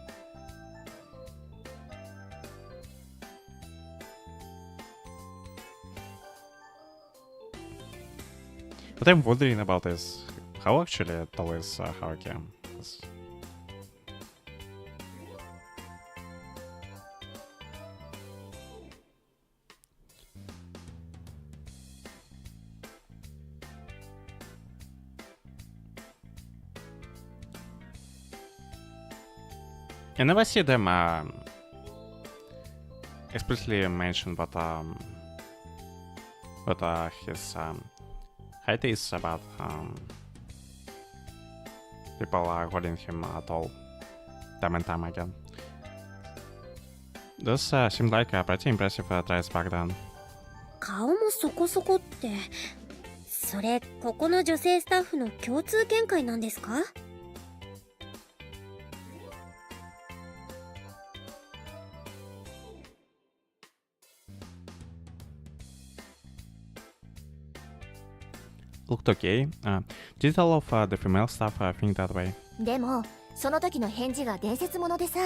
What I'm wondering about is how actually tall is Haruki? 'Cause I never see them explicitly mention what his height is about. People are calling him tall time and time again. Those seemed like pretty impressive traits back then. 顔もそこそこって、それここの女性スタッフの共通見解なんですか？ Looked okay. Did all of the female staff think that way? でもその時の返事が伝説物でさ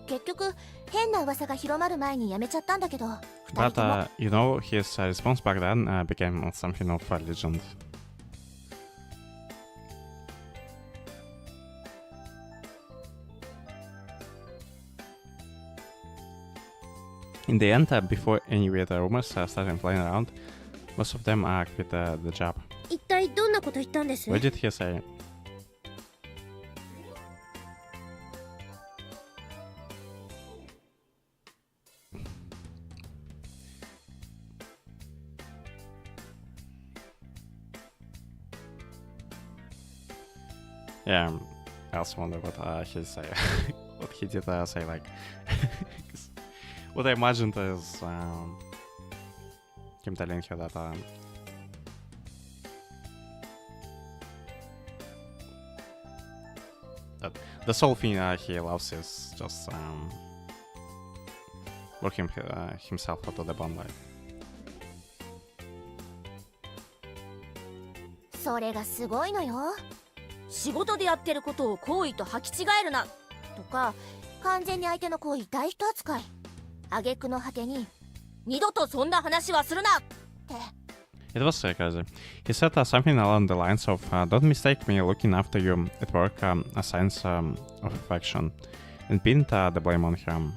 結局変な噂が広まる前に辞めちゃったんだけど2 But 人とも you know, his response back then became something of a legend. In the end, before any weird rumors started flying around, most of them quit the job. 一体どんなこと言ったんです？ What did he say? Yeah, I also wonder what he say. What he did say, like. 'Cause what I imagined is him telling her that that the sole thing he loves is just working himself out of the bond life. それがすごいのよ。仕事でやってることを行為と履き違えるなとか完全に相手の行為大人扱い挙句の果てに二度とそんな話はするなって It was crazy. He said something along the lines of, don't mistake me looking after you at work a signs of affection, and pinned the blame on him.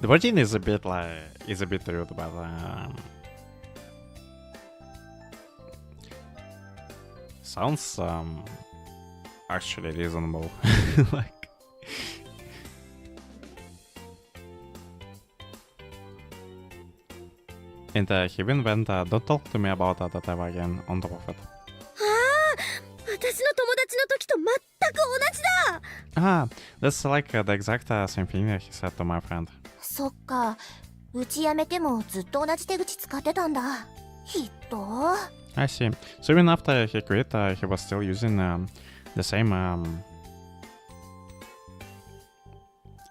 The wording is a bit rude, but sounds actually reasonable. Like. And he even went, don't talk to me about that ever again, on top of it. 私の友達の時と全く同じだ。 Ah, that's like the exact same thing he said to my friend. そっかうち辞めてもずっと同じ手口使ってたんだひっと I see. So even after he quit, he was still using the same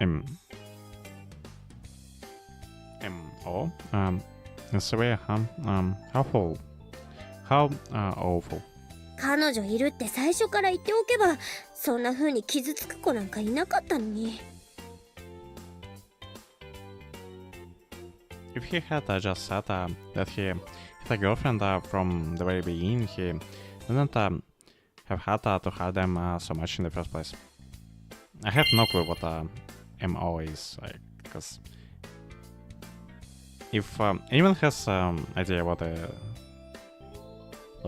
MO. That's way, how awful. 彼女いるって最初から言っておけば、そんな風に傷つく子なんかいなかったのに。If he had just said that he had a girlfriend from the very beginning, he wouldn't have had to hide them so much in the first place. I have no clue what MO is, like, because if anyone has idea what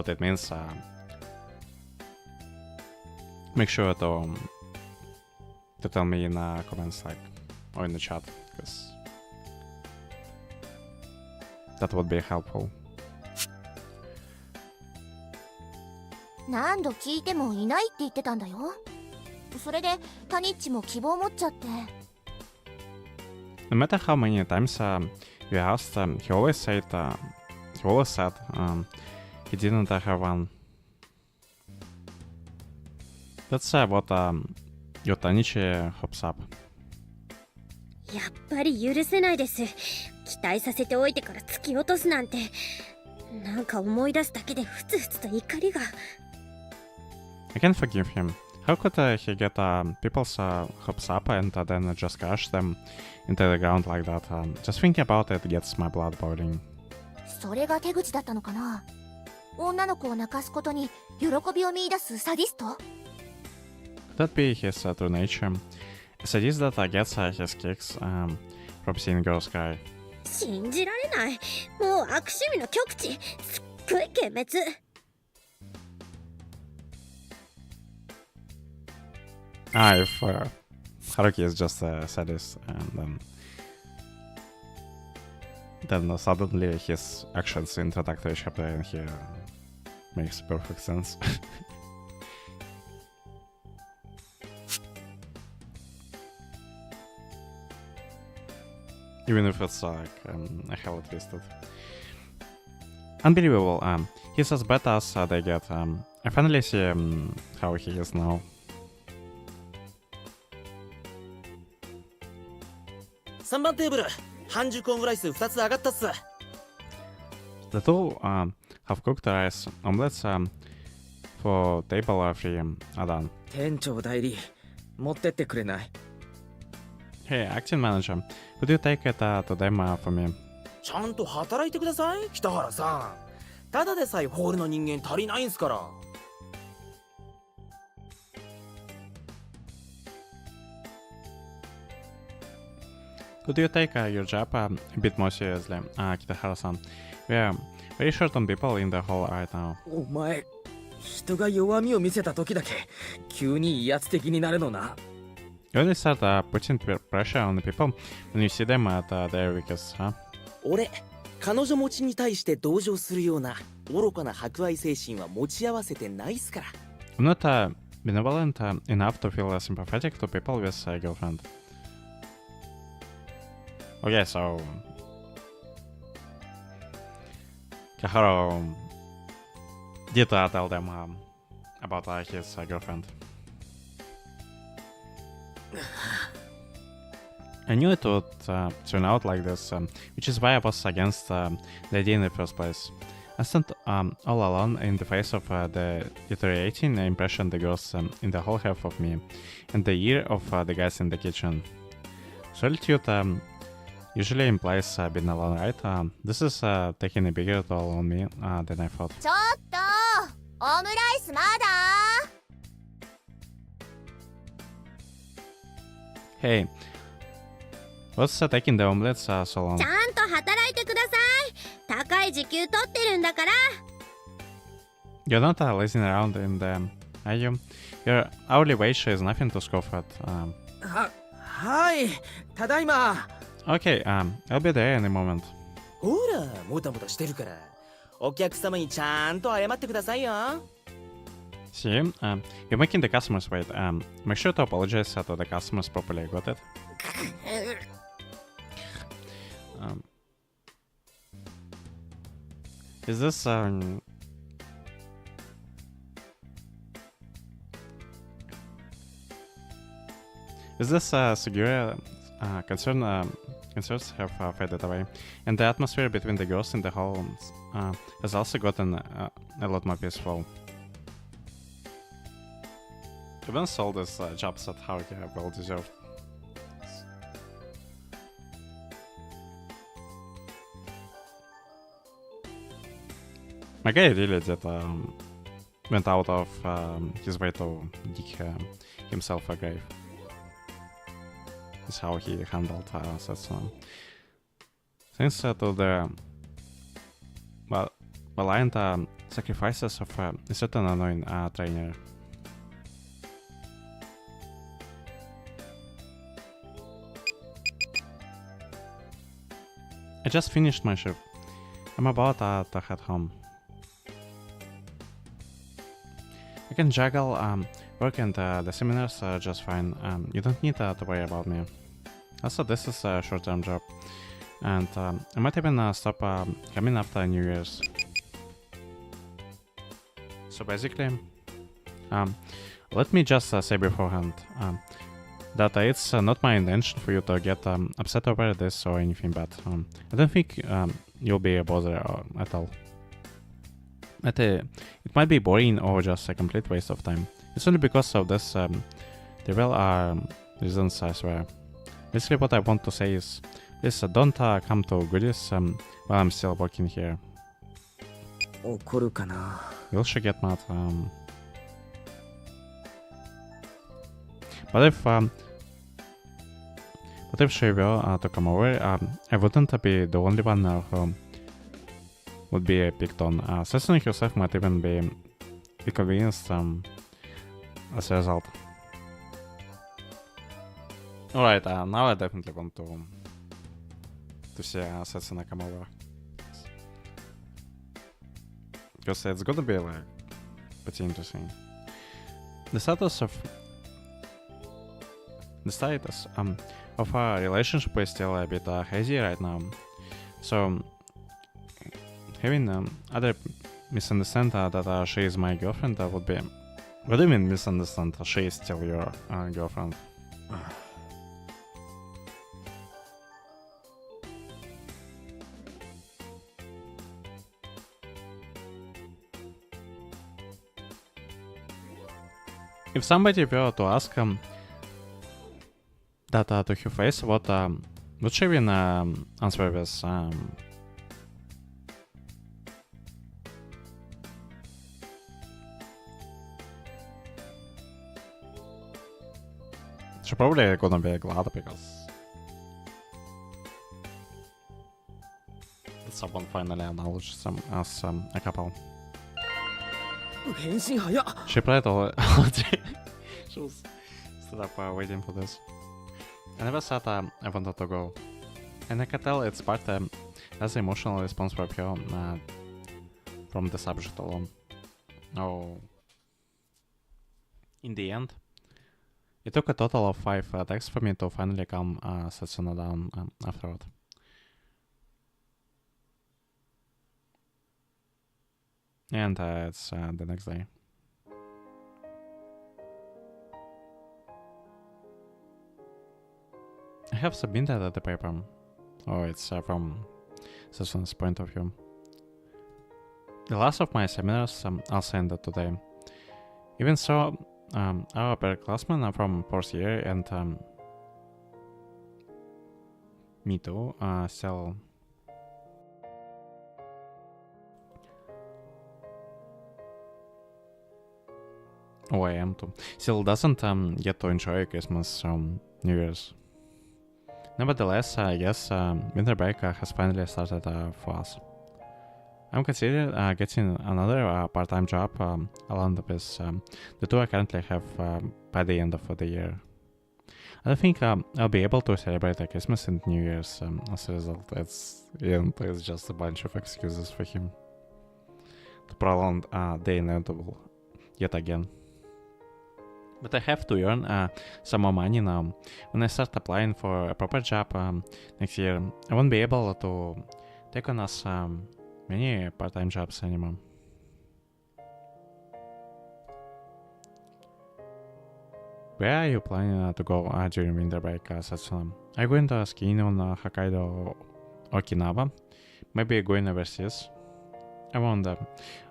it means, make sure to tell me in comments or in the chat, because that would be helpful. 何度聞いてもいないって言ってたんだよ。それでタニッチも希望を持っちゃって。No matter how many times we asked, he always said he didn't have one. That's what Yotanichi hops up. やっぱり許せないです。期待させておいてから突き落とすなんて。なんか思い出すだけでふつふつと怒りが。I can't forgive him. How could he get people's hopes up and then just crush them into the ground like that? Just thinking about it gets my blood boiling. それが手口だったのかな。女の子を泣かすことに喜びを見出すサディスト。 Could that be his true nature? A sadist that gets his kicks from seeing girls cry. 信じられない。もう悪趣味の極致。すっごい幻滅。If Haruki is just a sadist, and then suddenly his actions in introductory chapter in here makes perfect sense. Even if it's a hell twisted. Unbelievable. He's as bad as they get. I finally see how he is now. $3番テーブル半熟オムライス2つ上がったっす。 The two half-cooked rice omelets for table 3 are done. 店長代理持ってってくれない？ Hey, acting manager, could you take it to them for me? ちゃんと働いてください北原さん。ただでさえホールの人間足りないんすから。Could you take your job a bit more seriously, Kitahara-san? We're very short on people in the hall right now. お前人が弱みを見せた時だけ急に威圧的になるのな。 You only start putting pressure on the people when you see them at their weakest, huh? 俺彼女持ちに対して同情するような愚かな博愛精神は持ち合わせてないっすから。 I'm not benevolent enough to feel sympathetic to people with a girlfriend. Okay, so Kaharu did tell them about his girlfriend. I knew it would turn out like this, which is why I was against the idea in the first place. I stand all alone in the face of the deteriorating impression the girls in the hall have of me, and the ear of the guys in the kitchen. Solitude usually implies being alone, right? This is taking a bigger toll on me than I thought. ちょっとオムライスまだ？ Hey, what's taking the omelets so long? ちゃんと働いてください。高い時給取ってるんだから。 You're not lazing around in the... Are you? Your hourly wage is nothing to scoff at. はいただいま。 Okay, I'll be there in a moment. ほらもたもたしてるからお客様にちゃんと謝ってくださいよ。 See, you're making the customers wait. Make sure to apologize to the customers properly, got it? Is this... Is this Sugiura concerns have faded away, and the atmosphere between the girls in the halls has also gotten a lot more peaceful. Even sold his jobs at Haruki are well deserved. My guy really did went out of his way to dig himself a grave. That's how he handled Setsuna. Thanks to the valiant sacrifices of a certain annoying trainer. I just finished my shift. I'm about to head home. I can juggle work and the seminars just fine. You don't need to worry about me. Also, this is a short-term job. And I might even stop coming after New Year's. So basically, let me just say beforehand that it's not my intention for you to get upset over this or anything, but I don't think you'll be bothered at all. It might be boring or just a complete waste of time. It's only because of this there will are reasons, I swear. Basically what I want to say is, please don't come to goodies while I'm still working here. 怒るかな。 Will she get mad? But if she will to come over, I wouldn't be the only one who would be picked on. Cecily herself might even be inconvenienced as a result. Alright, now I definitely want to see Cecily come over. Because it's gonna be like pretty interesting. The status of our relationship is still a bit hazy right now. So having other misunderstand that she is my girlfriend would be. What do you mean misunderstand? She is still your girlfriend. If somebody were to ask that to her face, what would she even answer with? She probably gonna be glad because someone finally acknowledged us a couple. 返信早っ。 She played all day. She was stood up waiting for this. I never thought I wanted to go. And I can tell it's part as an emotional response from her from the subject alone. Oh. In the end, it took a total of 5 texts for me to finally calm Setsuna down afterward. And it's the next day. I have submitted the paper. Oh, it's from Setsuna's point of view. The last of my seminars I'll send it today. Even so, our upperclassmen are from 4th year and me too, still. Oh, I am too. Still doesn't get to enjoy Christmas New Year's. Nevertheless, I guess winter break has finally started for us. I'm considering getting another part-time job along with the two I currently have by the end of the year. I don't think I'll be able to celebrate Christmas and New Year's as a result. It's just a bunch of excuses for him to prolong the inevitable yet again. But I have to earn some more money now. When I start applying for a proper job next year, I won't be able to take on as many part-time jobs anymore. Where are you planning to go during winter break, Setsuna? Are you going to skiing on Hokkaido or Okinawa? Maybe going overseas? I wonder.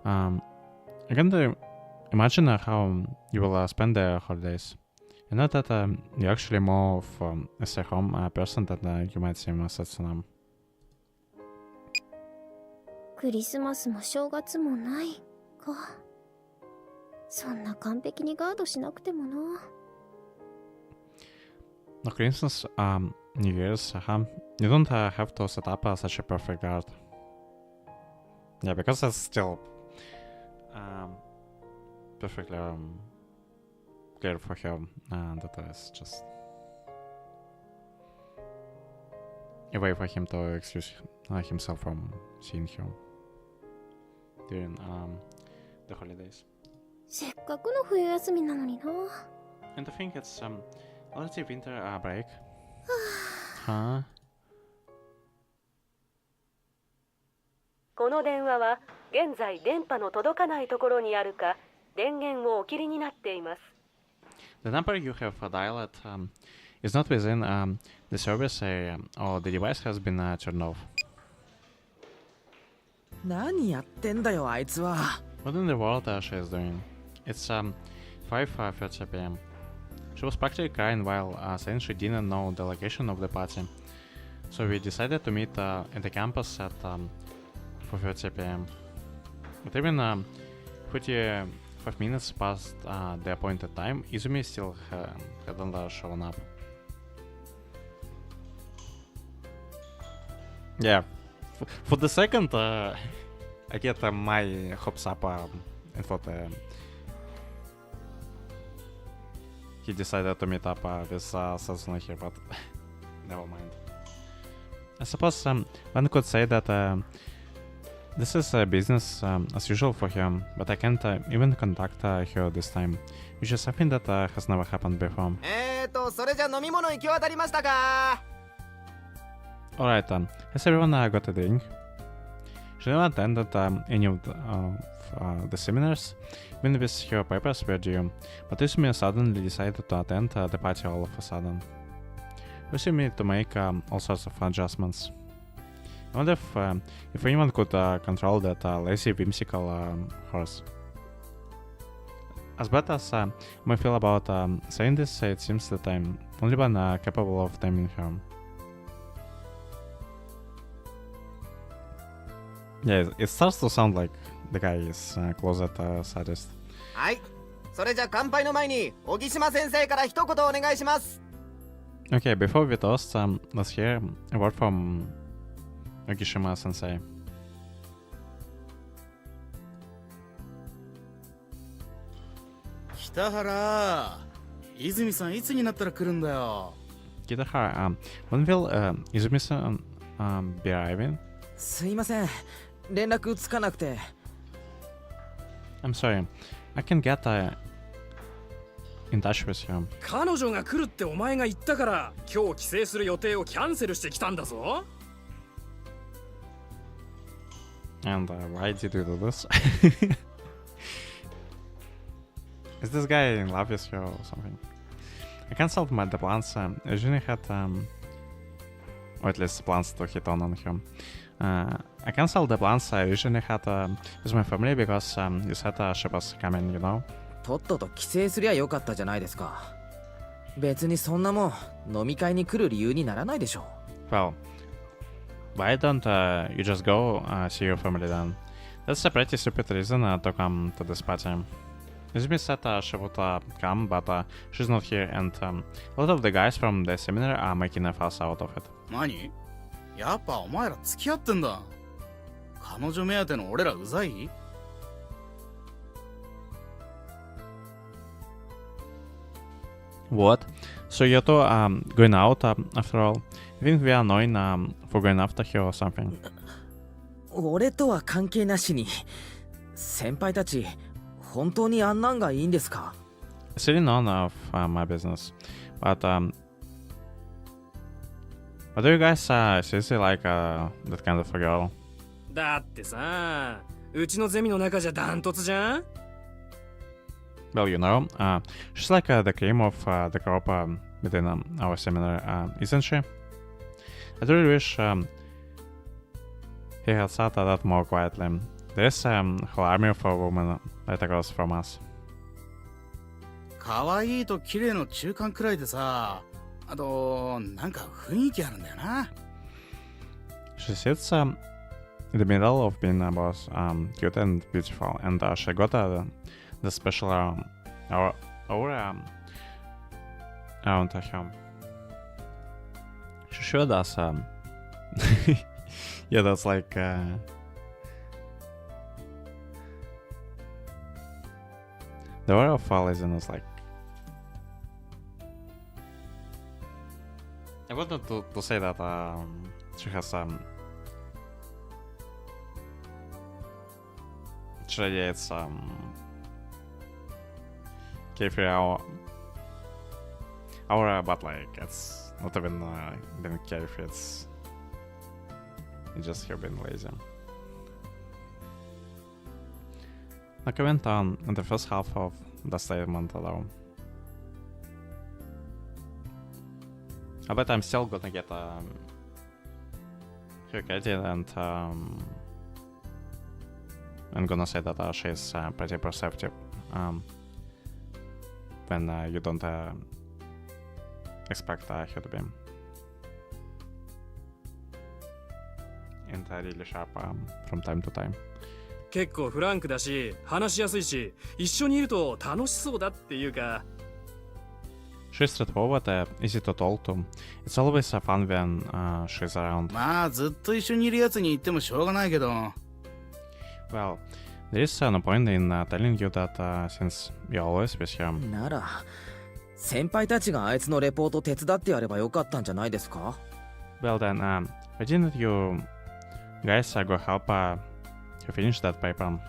I can imagine how you will spend the holidays. I know that you're actually more of a stay-home person than you might seem, Setsuna. クリスマスも正月もないか。そんな完璧にガードしなくてもな。No, for instance, New Year's, you don't have to set up such a perfect guard. Yeah, because it's still perfectly clear for her that is just a way for him to excuse himself from seeing her during the holidays. せっかくの冬休みなのにな。 And I think it's let's say winter break. Huh? この電話は現在電波の届かないところにあるか電源をお切りになっています。 The number you have dialed is not within the service area, or the device has been turned off. 何やってんだよあいつは。 What in the world she is doing? It's 5:30 p.m. She was practically crying while saying she didn't know the location of the party. So we decided to meet at the campus at 4:30 p.m. But even 45 minutes past the appointed time, Izumi still hadn't shown up. Yeah, for the second, I get my hopes up and thought he decided to meet up with Sasuna here, but never mind. I suppose one could say that this is business as usual for him, but I can't even contact her this time, which is something that has never happened before. それじゃ飲み物行き渡りましたか？ Alright, has everyone got a drink? She never attended any of the seminars, even with her papers were due, but Izumi suddenly decided to attend the party all of a sudden. Forcing me to make all sorts of adjustments. I wonder if anyone could control that lazy, whimsical horse. As bad as I may feel about saying this, it seems that I'm only one capable of taming her. Yeah, it starts to sound like the guy is closet sadist. はい。それじゃ乾杯の前に小木島先生から一言お願いします。 Okay, before we toast, let's hear a word from Ogishima sensei. 北原、泉さんいつになったら来るんだよ。 Kitahara, when will Izumi-san be arriving? すいません。連絡つかなくて。 I'm sorry, I can get in touch with you. 彼女が来るってお前が言ったから今日帰省する予定をキャンセルしてきたんだぞ。 And why did you do this? Is this guy in love with you or something? I cancelled the plans. I originally had, or at least plans to hit on him. I cancelled the plans I originally had with my family because you said she was coming, you know? とっとと帰省すりゃよかったじゃないですか。別にそんなもん飲み会に来る理由にならないでしょ。 Well, why don't you just go see your family then? That's a pretty stupid reason to come to this party. Izumi said she would come, but she's not here, and a lot of the guys from the seminar are making a fuss out of it. 何？やっぱお前ら付き合ってんだ。彼女目当ての俺らうざい？ What? So you're two going out after all? I think we are annoying for going after her or something. 俺とは関係なしに。先輩たち、本当にあんなんがいいんですか？ It's really none of my business. But do you guys seriously like that kind of a girl? だってさ、うちのゼミの中じゃダントツじゃん。 Well, you know, she's like the cream of the crop within our seminar, isn't she? I really wish he had said that more quietly. There's a whole army of women right across from us. 可愛いと綺麗の中間くらいでさ、あとなんか雰囲気あるんだよな。 She sits in the middle of being both cute and beautiful, and she got the special aura around her. She sure does. Yeah, that's like the aura of Alizen is like. I wanted to say that she has she radiates Kefir aura, but like it's not even been Kefir, it's just her being lazy. No comment on the first half of the statement though. I bet I'm still gonna get her credit, and I'm gonna say that she's pretty perceptive when you don't expect her to be. And really sharp from time to time. 結構フランクだし話しやすいし一緒にいると楽しそうだっていうか She's straightforward, easy to talk to. It's always fun when she's around. まあずっと一緒にいるやつに言ってもしょうがないけど Well, there is no point in telling you that since you're always with her. なら先輩たちがあいつのレポート手伝ってやればよかったんじゃないですか？ Well then, why didn't you guys go help her finish that paper?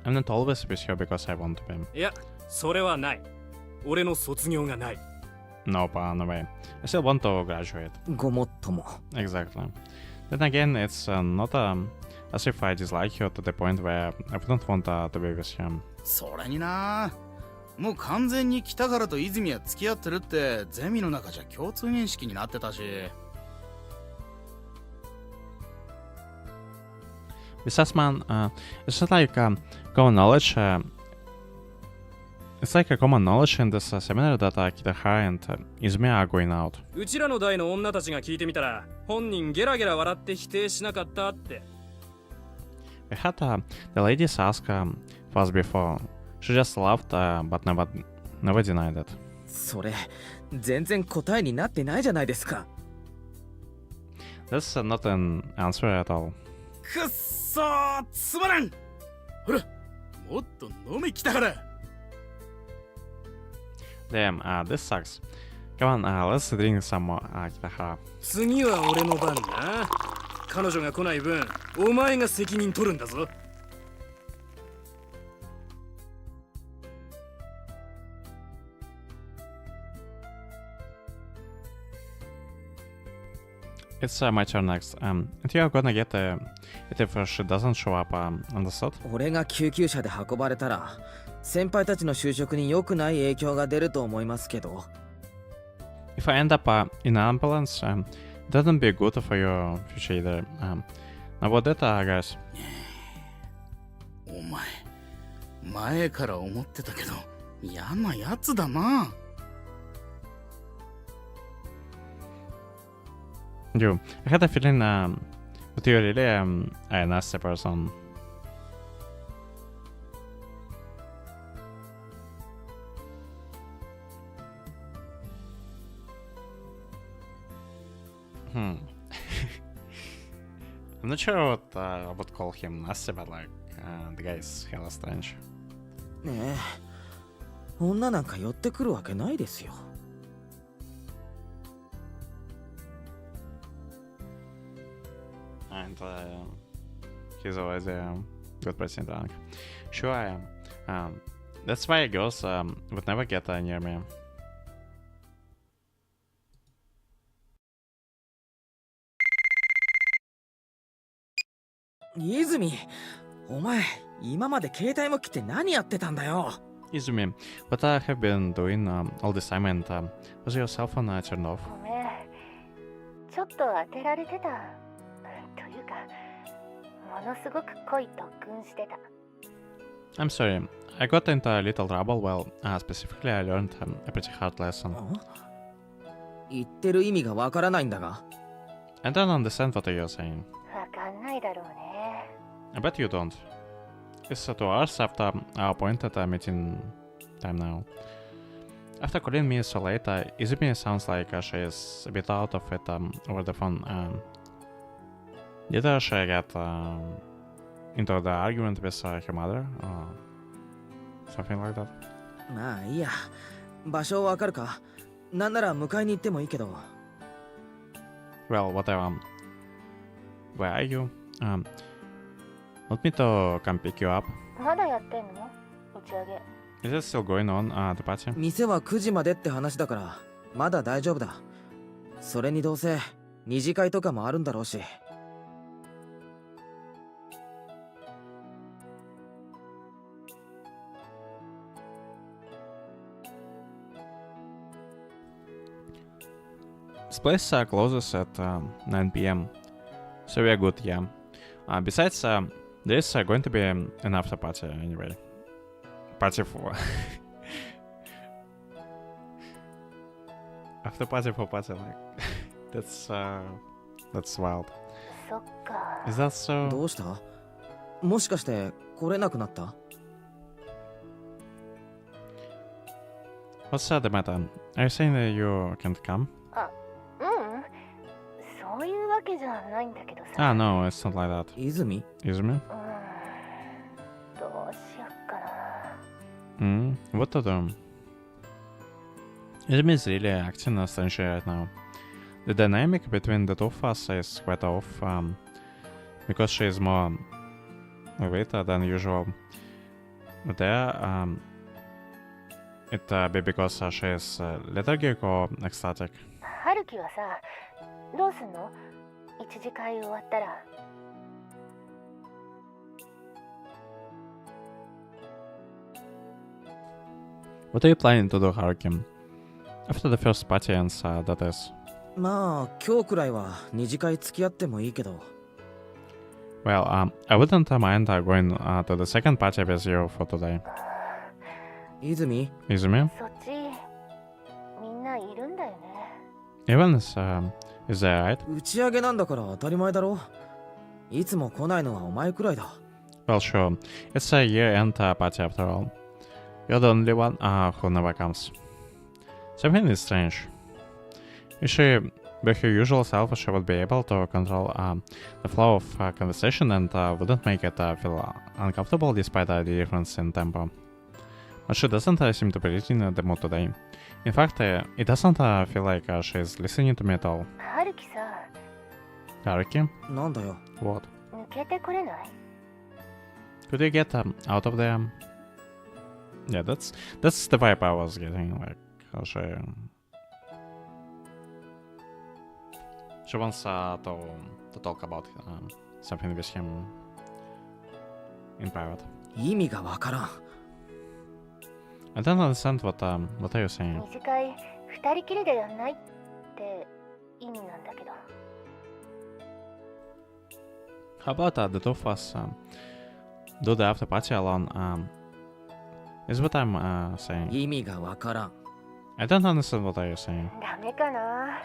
I'm not always with her because I want to be. いやそれはない俺の卒業がない Nope, no way. I still want to graduate. ごもっとも。 Exactly. Then again, it's not as if I dislike her to the point where I wouldn't want to be with him. それになもう完全に北原と泉は付き合ってるってゼミの中じゃ共通認識になってたし Besides, man, it's just like common knowledge. It's like a common knowledge in this seminar that Kitaha and Izumi are going out. うちらの代の女たちが聞いてみたら本人ゲラゲラ笑って否定しなかったって We had the ladies ask for us before. She just laughed, but never denied it. それ全然答えになってないじゃないですか。 That's not an answer at all. くっそーつまらんほらもっと飲め北原 Damn, this sucks. Come on, let's drink some more, Kitahara. 次は俺の番な彼女が来ない分お前が責任取るんだぞ It's my turn next. And you're gonna get it if she doesn't show up, understood? 俺が救急車で運ばれたら先輩たちの就職に良くない影響が出ると思いますけど。 If I end up in an ambulance, it doesn't be good for your future either. About that, guys. お前前から思ってたけど嫌なやつだな You, I had a feeling that you're really a nasty person. I'm not sure what I would call him nasty, but like, the guy is hella strange. ねえ女なんか寄ってくるわけないですよ。 And he's always a good person drunk. Sure I am. That's why girls would never get near me. Izumi, お前今まで携帯も切って何やってたんだよ。 Izumi, what I have been doing all this time, and was your cell phone turned off? ごめんちょっと当てられてたというかものすごく濃い特訓してた I'm sorry, I got into a little trouble. Well, specifically I learned a pretty hard lesson. 言ってる意味がわからないんだが。 I don't understand what you're saying. わかんないだろうね I bet you don't. It's 2 hours after our appointed meeting time now. After calling me so late, Izumi sounds like she is a bit out of it over the phone. Did she get into the argument with her mother? Or something like that? まあいいや。場所わかるか？なんなら迎えに行ってもいいけど。Well, whatever. Where are you? Want me to come pick you up? まだやってんの打ち上げ。 Is it still going on, the party? 店は9時までって話だからまだ大丈夫だ。それにどうせ二次会とかもあるんだろうし。This place closes at 9 p.m. So we're good, yeah. Besides, there's going to be an after party anyway. Party for... after party for party, like... that's wild. そっか。 Is that so? どうした？もしかして来れなくなった？ What's the matter? Are you saying that you can't come? うん。そういうわけじゃないんだけどさ。 Ah, no, it's not like that. 泉？ Izumi? どうしよっかな。 What to do? Izumi is really acting strangely right now. The dynamic between the two of us is quite off, because she is more later than usual. But there, it be because she is lethargic or ecstatic. 春樹はさ、どうすんの？一次会終わったら。 What are you planning to do, Haruki? After the first party ends, that is. まあ今日くらいは二次会付き合ってもいいけど。 Well, I wouldn't mind going to the second party with you for today. 泉？ Izumi? そっちみんないるんだよね。 Even is that right? 打ち上げなんだから当たり前だろ。いつも来ないのはお前くらいだ。 Well, sure. It's a year-end party after all. You're the only one who never comes. Something is strange. If she were her usual self, she would be able to control the flow of conversation and wouldn't make it feel uncomfortable despite the difference in tempo. But she doesn't seem to be in the mood today. In fact, it doesn't feel like she's listening to me at all. 春樹さ、 Haruki? なんだよ。 What? 抜けてこれない？ Could you get out of there? Yeah, that's the vibe I was getting. Like how she wants to talk about something with him in private. 意味がわからん。 I don't understand what are you saying? 二次会二人きりでやんないって意味なんだけど。 How about the two of us do the after party alone? Is what I'm saying. 意味がわからん。 I don't understand what are you saying. ダメかな。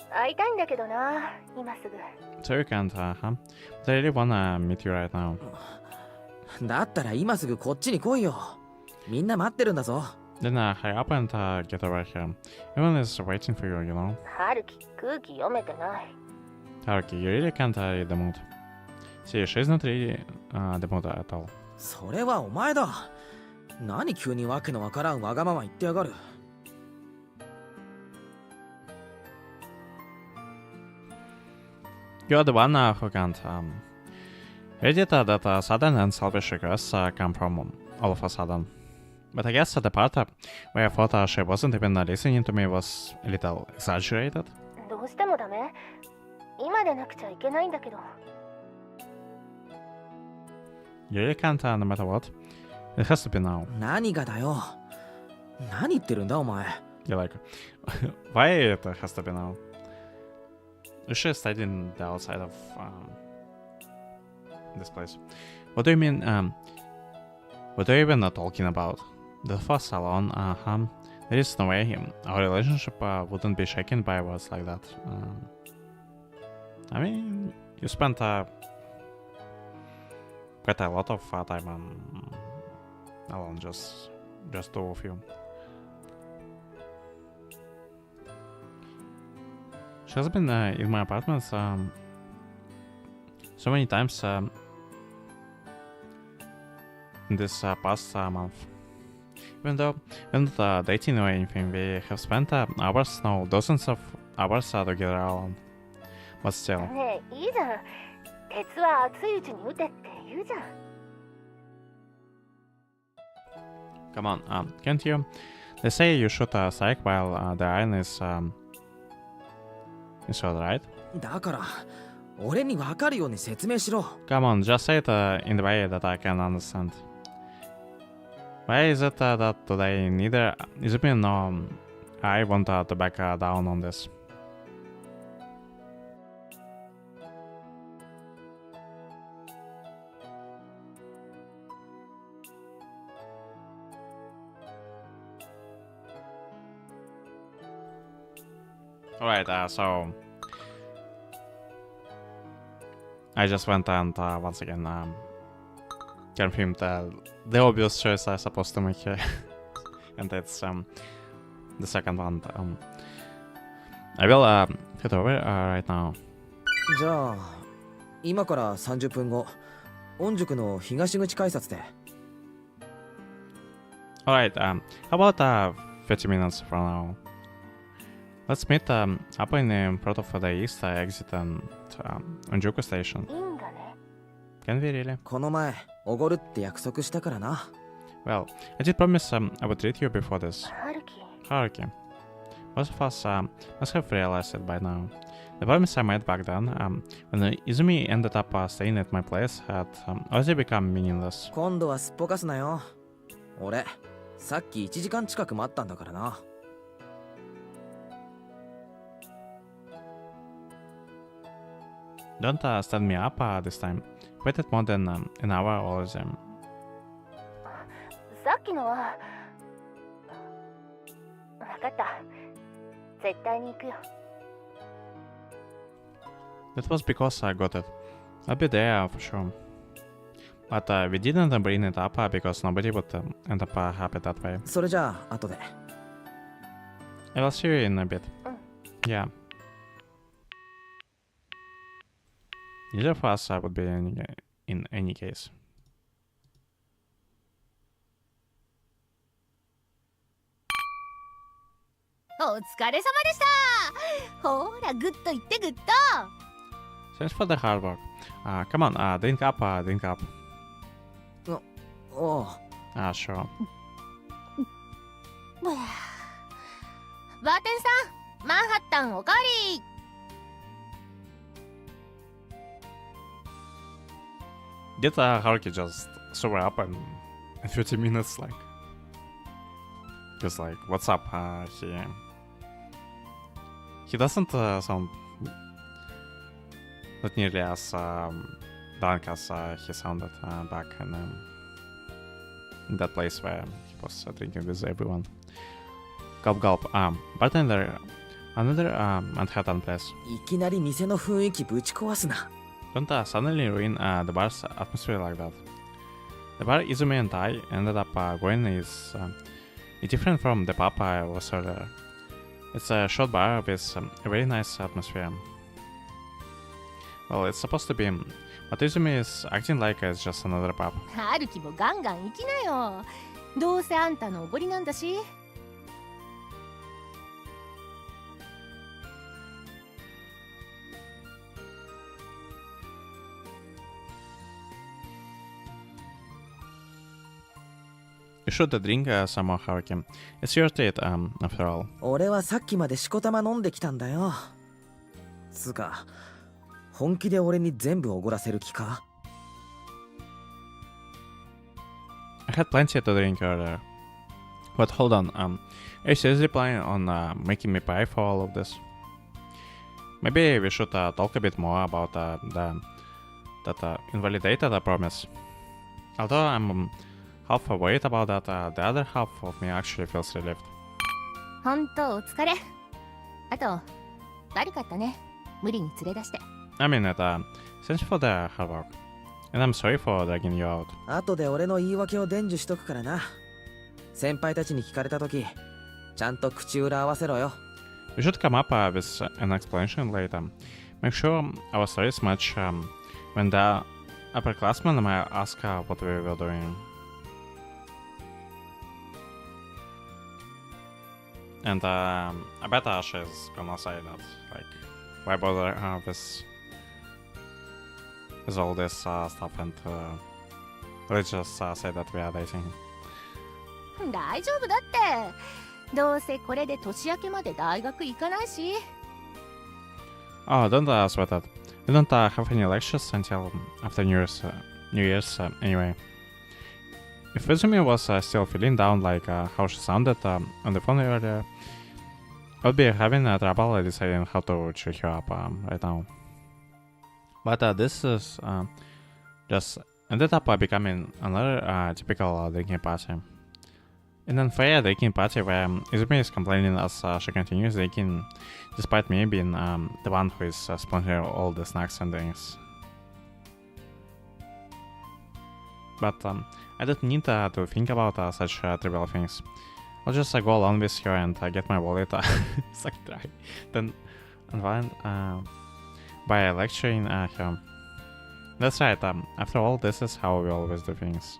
会いたいんだけどな、今すぐ。 So you can't, huh? But I really wanna meet you right now. だったら今すぐこっちに来いよ。みんな待ってるんだぞ。 Then hurry up and get over here. Everyone is waiting for you, you know. 春樹、空気読めてない。 Haruki, you really can't read the mood. See, she's not really the mood at all. それはお前だ。何急にわけのわからんわがまま言ってやがる。 You're the one who can't. Where did that sudden and selfish request come from all of a sudden? But I guess the part where I thought she wasn't even listening to me was a little exaggerated. どうしてもダメ？今でなくちゃいけないんだけど。 You really can't, no matter what. It has to be now. 何がだよ。何言ってるんだお前。 You're like, why it has to be now? You should stay in the outside of this place. What do you mean? What are you even talking about? The first salon, there is no way our relationship wouldn't be shaken by words like that. I mean, you spent quite a lot of time alone, just two of you. She has been in my apartment so many times in this past month. Even though we're not dating or anything, we have spent hours, no, dozens of hours together alone. but still. ねえ、いいじゃん。鉄は熱いうちに打てって言うじゃん。Come on, can't you? They say you should strike while the iron is hot, right? だから俺に分かるように説明しろ。 Come on, just say it in the way that I can understand. Why is it that today neither Izumi nor I want to back down on this? Alright, so I just went and once again confirmed the obvious choice I'm supposed to make here. And it's the second one. I will head over right now. じゃあ今から30分後御宿の東口改札で。 Alright, how about 30 minutes from now? Let's meet up in front of the east exit and Onjuku station. いいんだね。 Can we really? この前おごるって約束したからな。 Well, I did promise I would treat you before this. 春樹。 Haruki. Most of us must have realized it by now. The promise I made back then, when Izumi ended up staying at my place, had already become meaningless. 今度はすっぽかすなよ。俺さっき1時間近く待ったんだからな。 Don't stand me up this time. Waited more than an hour already. さっきのは。分かった。絶対に行くよ。 That was because I got it. I'll be there for sure. But we didn't bring it up because nobody would end up happy that way. それじゃあ後で。 I will see you in a bit. Yeah. Neither of us would be in any case. お疲れ様でした。ほらグッと言ってグッと。 Thanks for the hard work. Come on, drink up, drink up. おう。 Sure. バーテンさん、マンハッタンおかわり。 Did Haruki just sober up in 30 minutes? Like, just like, what's up? He doesn't sound not nearly as drunk as he sounded back in that place where he was drinking with everyone. Gulp gulp. Bartender, another Manhattan place. いきなり店の雰囲気ぶち壊すな。 Don't suddenly ruin the bar's atmosphere like that. The bar Izumi and I ended up going is different from the pub I was earlier. It's a short bar with a very nice atmosphere. Well, it's supposed to be, but Izumi is acting like it's just another pub. 春樹もガンガン行きなよ。どうせあんたのおごりなんだし。 You should drink some more, Haruki. It's your treat, after all. 俺はさっきまでしこたま飲んできたんだよ。つうか本気で俺に全部おごらせる気か？ I had plenty to drink earlier. But hold on, are you seriously planning on making me pay for all of this? Maybe we should talk a bit more about that invalidated promise. Although I'm half worried about that, the other half of me actually feels relieved. ほんとお疲れ。あと悪かったね。無理に連れ出して。 I mean it, thanks for the hard work. And I'm sorry for dragging you out. 後で俺の言い訳を伝授しとくからな。先輩たちに聞かれた時ちゃんと口裏合わせろよ。 We should come up with an explanation later. Make sure our stories match when the upperclassmen might ask what we were doing. And I bet Asha is gonna say that, like, why bother with all this stuff and let's just say that we are dating. 大丈夫だってどうせこれで年明けまで大学行かないし Oh, don't sweat it. We don't have any lectures until after New Year's anyway. If Izumi was still feeling down like how she sounded on the phone earlier, I would be having trouble deciding how to cheer her up right now. But this is just ended up becoming another typical drinking party. An unfair drinking party where Izumi is complaining as she continues drinking, despite me being the one who is sponsoring all the snacks and drinks. But I don't need to think about such trivial things. I'll just go along with her and get my wallet sucked dry, then unwind by lecturing her. That's right, after all, this is how we always do things.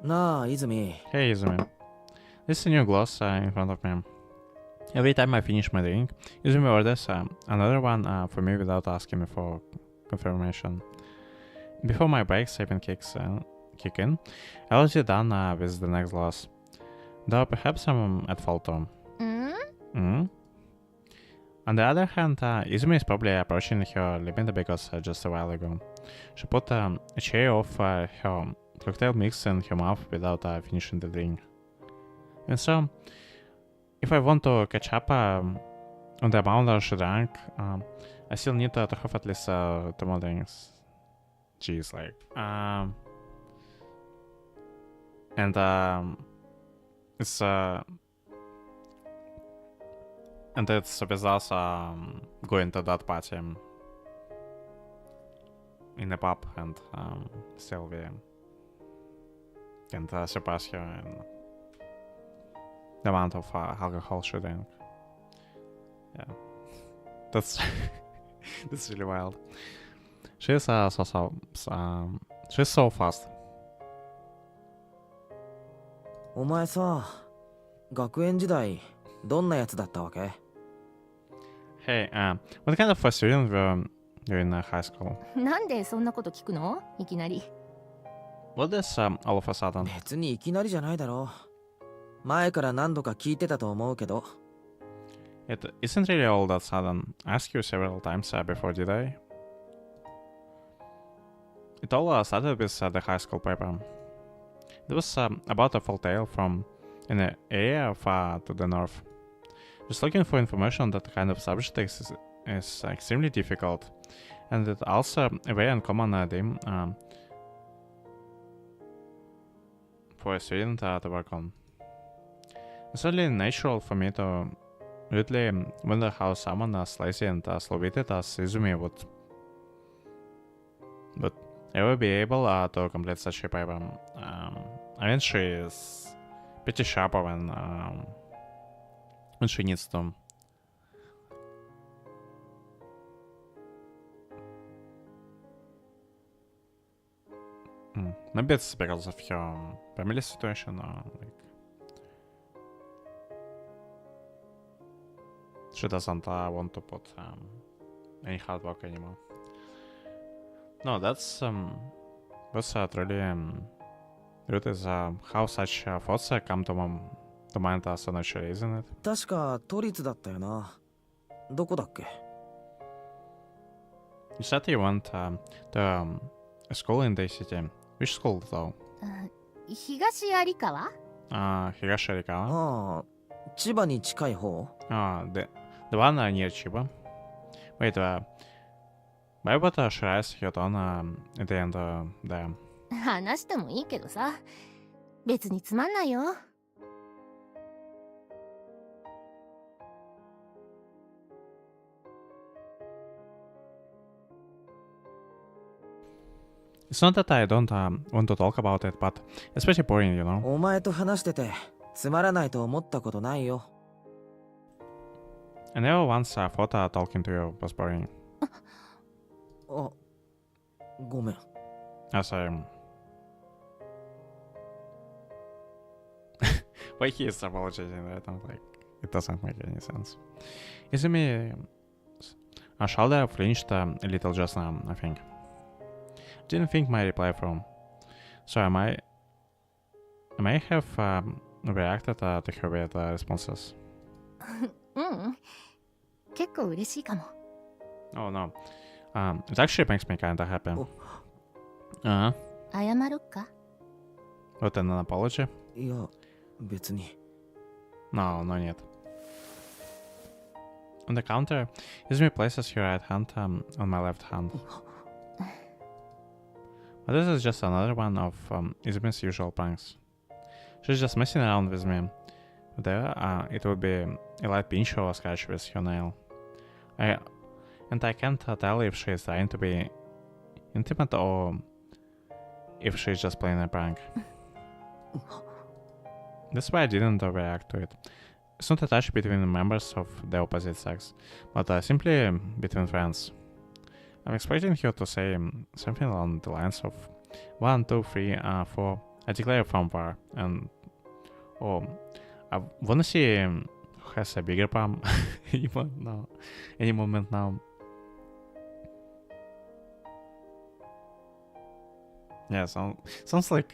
Na, Izumi. Hey Izumi, this is a new gloss in front of me. Every time I finish my drink, Izumi orders another one for me without asking me for confirmation. Before my breaks even kick in, I already done with the next gloss. Though perhaps I'm at fault too. On the other hand, Izumi is probably approaching her limit because just a while ago she put a cherry of her cocktail mix in her mouth without finishing the drink. And so, if I want to catch up on the amount she drank, I still need to have at least 2 more drinks. Jeez, like, and it's and it's with us going to that party in a pub, and still we can't surpass her in the amount of alcohol she drank. Yeah, that's that's really wild. She's she's so fast. お前さ、学園時代どんなやつだったわけ？ Hey, what kind of a student were you in high school? なんでそんなこと聞くのいきなり What is all of a sudden? 別にいきなりじゃないだろう。前から何度か聞いてたと思うけど。It isn't really all that sudden. I asked you several times before, did I? It all started with the high school paper. It was about a folk tale from an area far to the north. Just looking for information on that kind of subject is extremely difficult, and it's also a very uncommon theme for a student to work on. It's only natural for me to really wonder how someone as lazy and slow-witted as Izumi would ever be able to complete such a paper. I mean, she is pretty sharp when she needs to. Maybe it's because of her family situation, or like she doesn't want to put any hard work anymore. No, that's truly root is how such thoughts come to mind so naturally, isn't it? 確か都立だったよな。どこだっけ？ You said you went to a school in the city. Which school though? 東有川 Higashi Arikawa? ああ、千葉に近い方？ The one near Chiba. Wait, why would Shirai your tone at the end there? 話してもいいけどさ別につまんないよ It's not that I don't want to talk about it, but it's pretty boring, you know? お前と話しててつまらないと思ったことないよ。I never once thought talking to you was boring. あ、ごめん。 As Why he is apologizing? I don't like. It doesn't make any sense. Izumi, her shoulder flinched a little just now, I think. Didn't think my reply from. So I may have reacted to her weird responses. 結構嬉しいかも。 Oh no. It actually makes me kinda happy. Uh-huh. 謝ろっか。 What an apology? いや別に No, no need. On the counter, Izumi places her right hand on my left hand. But this is just another one of Izumi's usual pranks. She's just messing around with me. There, it would be a light pinch or scratch with her nail. I can't tell if she's trying to be intimate or if she's just playing a prank. That's why I didn't react to it. It's not a touch between members of the opposite sex, but simply between friends. I'm expecting her to say something along the lines of 1, 2, 3, 4, I declare from far, and oh, I wanna see who has a bigger palm any moment now. Yeah, sounds like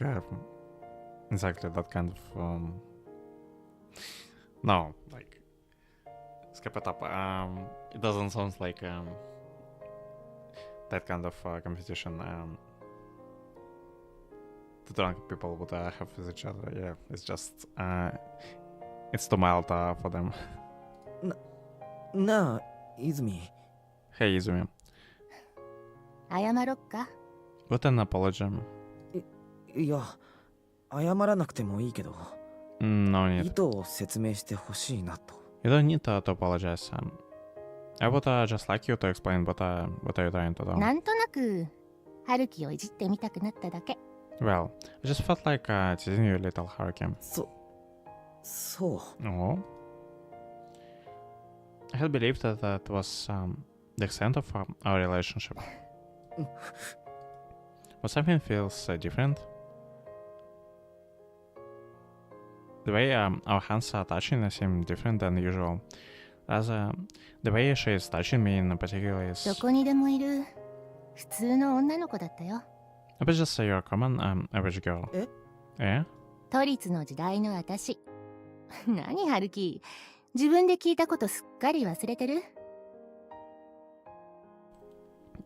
exactly that kind of no, like skip it up. It doesn't sound like that kind of competition the drunk people would have with each other. Yeah, it's just it's too mild for them. なあ泉 Hey Izumi, 謝ろっか。 what an apology. いや謝らなくてもいいけど No 意 need. 図を説明してほしいなと You don't need to apologize. I would just like you to explain what are you trying to do. なんとなく、春樹をいじってみたくなっただけ。 Well, I just felt like teasing you, little Haruki. そう Oh. I had believed that that was the extent of our relationship. But something feels different. The way our hands are touching seem different than usual. Rather, the way she is touching me in particular ど is... こにでもいる普通の女の子だったよ。 It was just your common average girl. Eh? Yeah? 都立の時代の私。何春樹、自分で聞いたことすっかり忘れてる？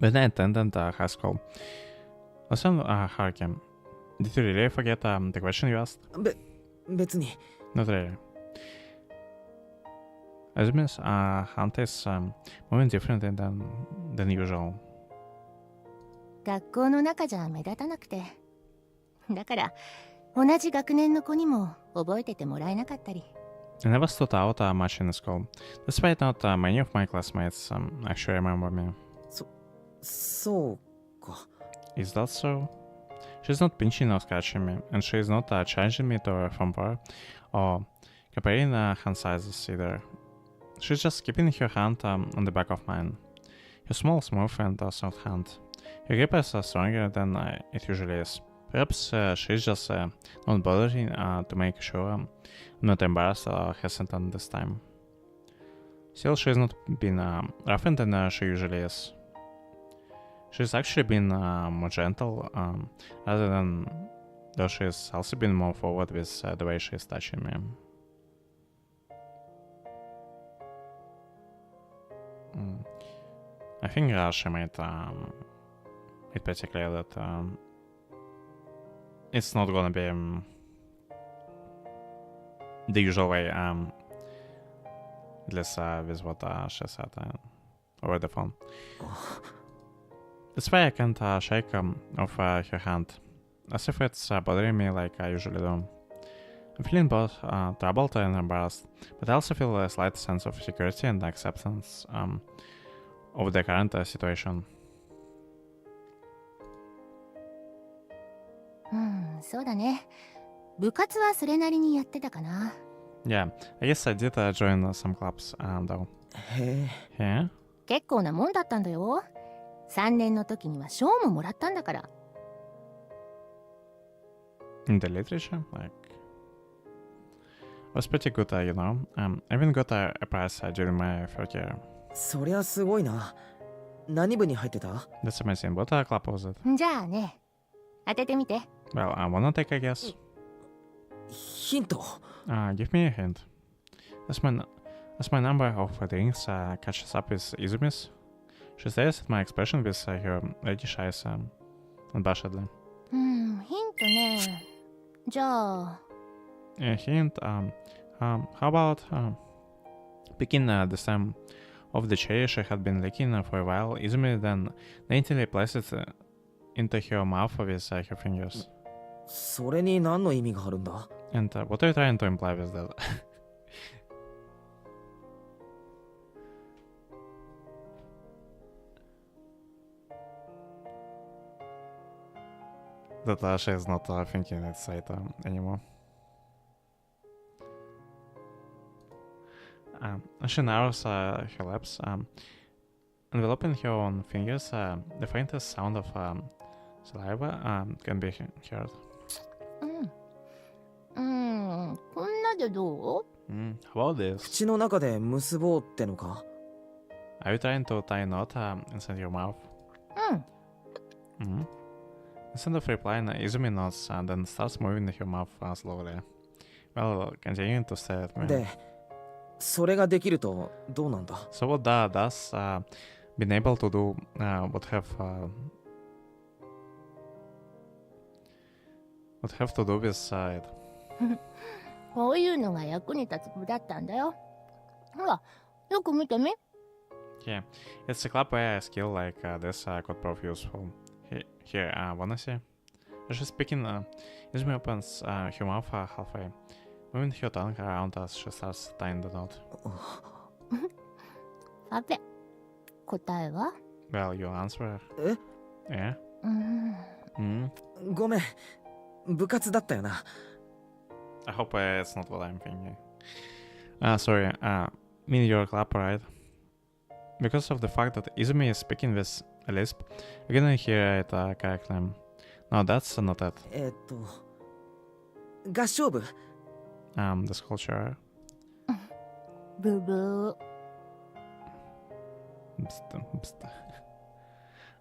When I attended high school, listen, Haruki, did you really forget the question you asked? 別に Not really. Azumi's hand is moving differently than usual. 学校の中じゃ目立たなくて。だから、同じ学年の子にも覚えててもらえなかったり。I never stood out much in school. Despite not many of my classmates actually remember me. そうか Is that so? She's not pinching or scratching me, and she is not challenging me to from far or comparing hand sizes either. She's just keeping her hand on the back of mine. Her small, smooth and soft hand. Her grip is stronger than it usually is. Perhaps she's just not bothering to make sure I'm not embarrassed or hesitant this time. Still, she's not been rougher than she usually is. She's actually been more gentle, rather than though she's also been more forward with the way she's touching me. I think she made it pretty clear that it's not gonna be the usual way, at least with what she said over the phone. That's why I can't shake off her hand, as if it's bothering me like I usually do. I'm feeling both troubled and embarrassed, but I also feel a slight sense of security and acceptance of the current situation. そうだね。部活はそれなりにやってたかな。Yeah, I guess I did join some clubs though. へえ Yeah? 結構なもんだったんだよ。3年の時には賞ももらったんだから。In the literature? Like... was pretty good, you know. I even got a prize during my third year. そりゃすごいな。何部に入ってた？ That's amazing. What club was it? じゃあね、当ててみて。 Well, I wanna take a guess. ヒント。 Give me a hint. As my number of drinks catches up with Izumi's, she stares at my expression with her reddish eyes unabashedly. ヒントね。じゃあ、 A hint, how about picking the stem of the cherry she had been licking for a while? Izumi then daintily placed it into her mouth with her fingers. それに何の意味があるんだ？ And what are you trying to imply with that? That Asha is not thinking it's right anymore. She narrows her lips, enveloping her own fingers. The faintest sound of saliva can be heard. こんなでどう？ How about this? 口の中で結ぼうってのか？ Are you trying to tie a knot inside your mouth? Instead of replying, Izumi nods and then starts moving her mouth slowly. Well, continuing to stare at me. で、それができるとどうなんだ？ So what does being able to do what have to do with it? こういうのが役に立つ部だったんだよ。ほら、よく見てみ。 Yeah, it's a club where a skill like this could prove useful. Here, wanna see? As she's speaking, Izumi opens her mouth halfway, moving her tongue around as she starts tying the knot. さて、答えは？ Well, your answer? え？ Yeah? ごめん。部活だったよな。I hope it's not what I'm thinking. Sorry, mean your club, right? Because of the fact that Izumi is speaking with a lisp, you didn't hear it correctly. No, that's not it. 合唱部。The sculpture. ブブー。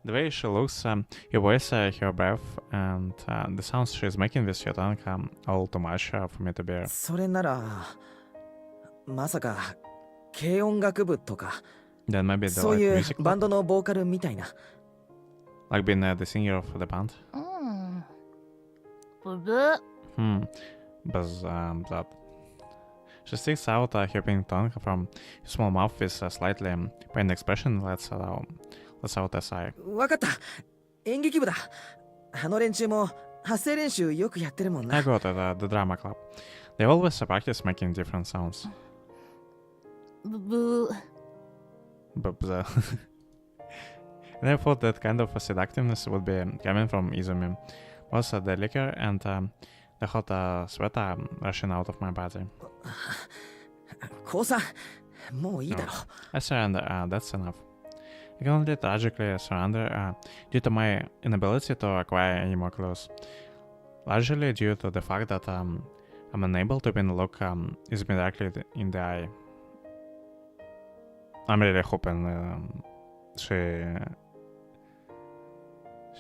The way she looks, her voice, her breath, and the sounds she's making with her tongue all too much for me to bear. それなら、まさか、軽音楽部とか、 Then maybe the そう like いう music バ club? ンドのボーカルみたいな。 Like being the singer of the band? ブブー。 But that. She sticks out her pink tongue from her small mouth with a slightly pained expression, lets out a sigh. わかった。演劇部だ。あの連中も発声練習よくやってるもん I な。 go to the drama club. They always practice making different sounds. ブブー。 But and I thought that kind of seductiveness would be coming from Izumi. Was the liquor and the hot sweat rushing out of my body. 高三、もういいだろ。 I surrender, that's enough. I can only tragically surrender due to my inability to acquire any more clues. Largely due to the fact that I'm unable to even look Izumi directly in the eye. I'm really hoping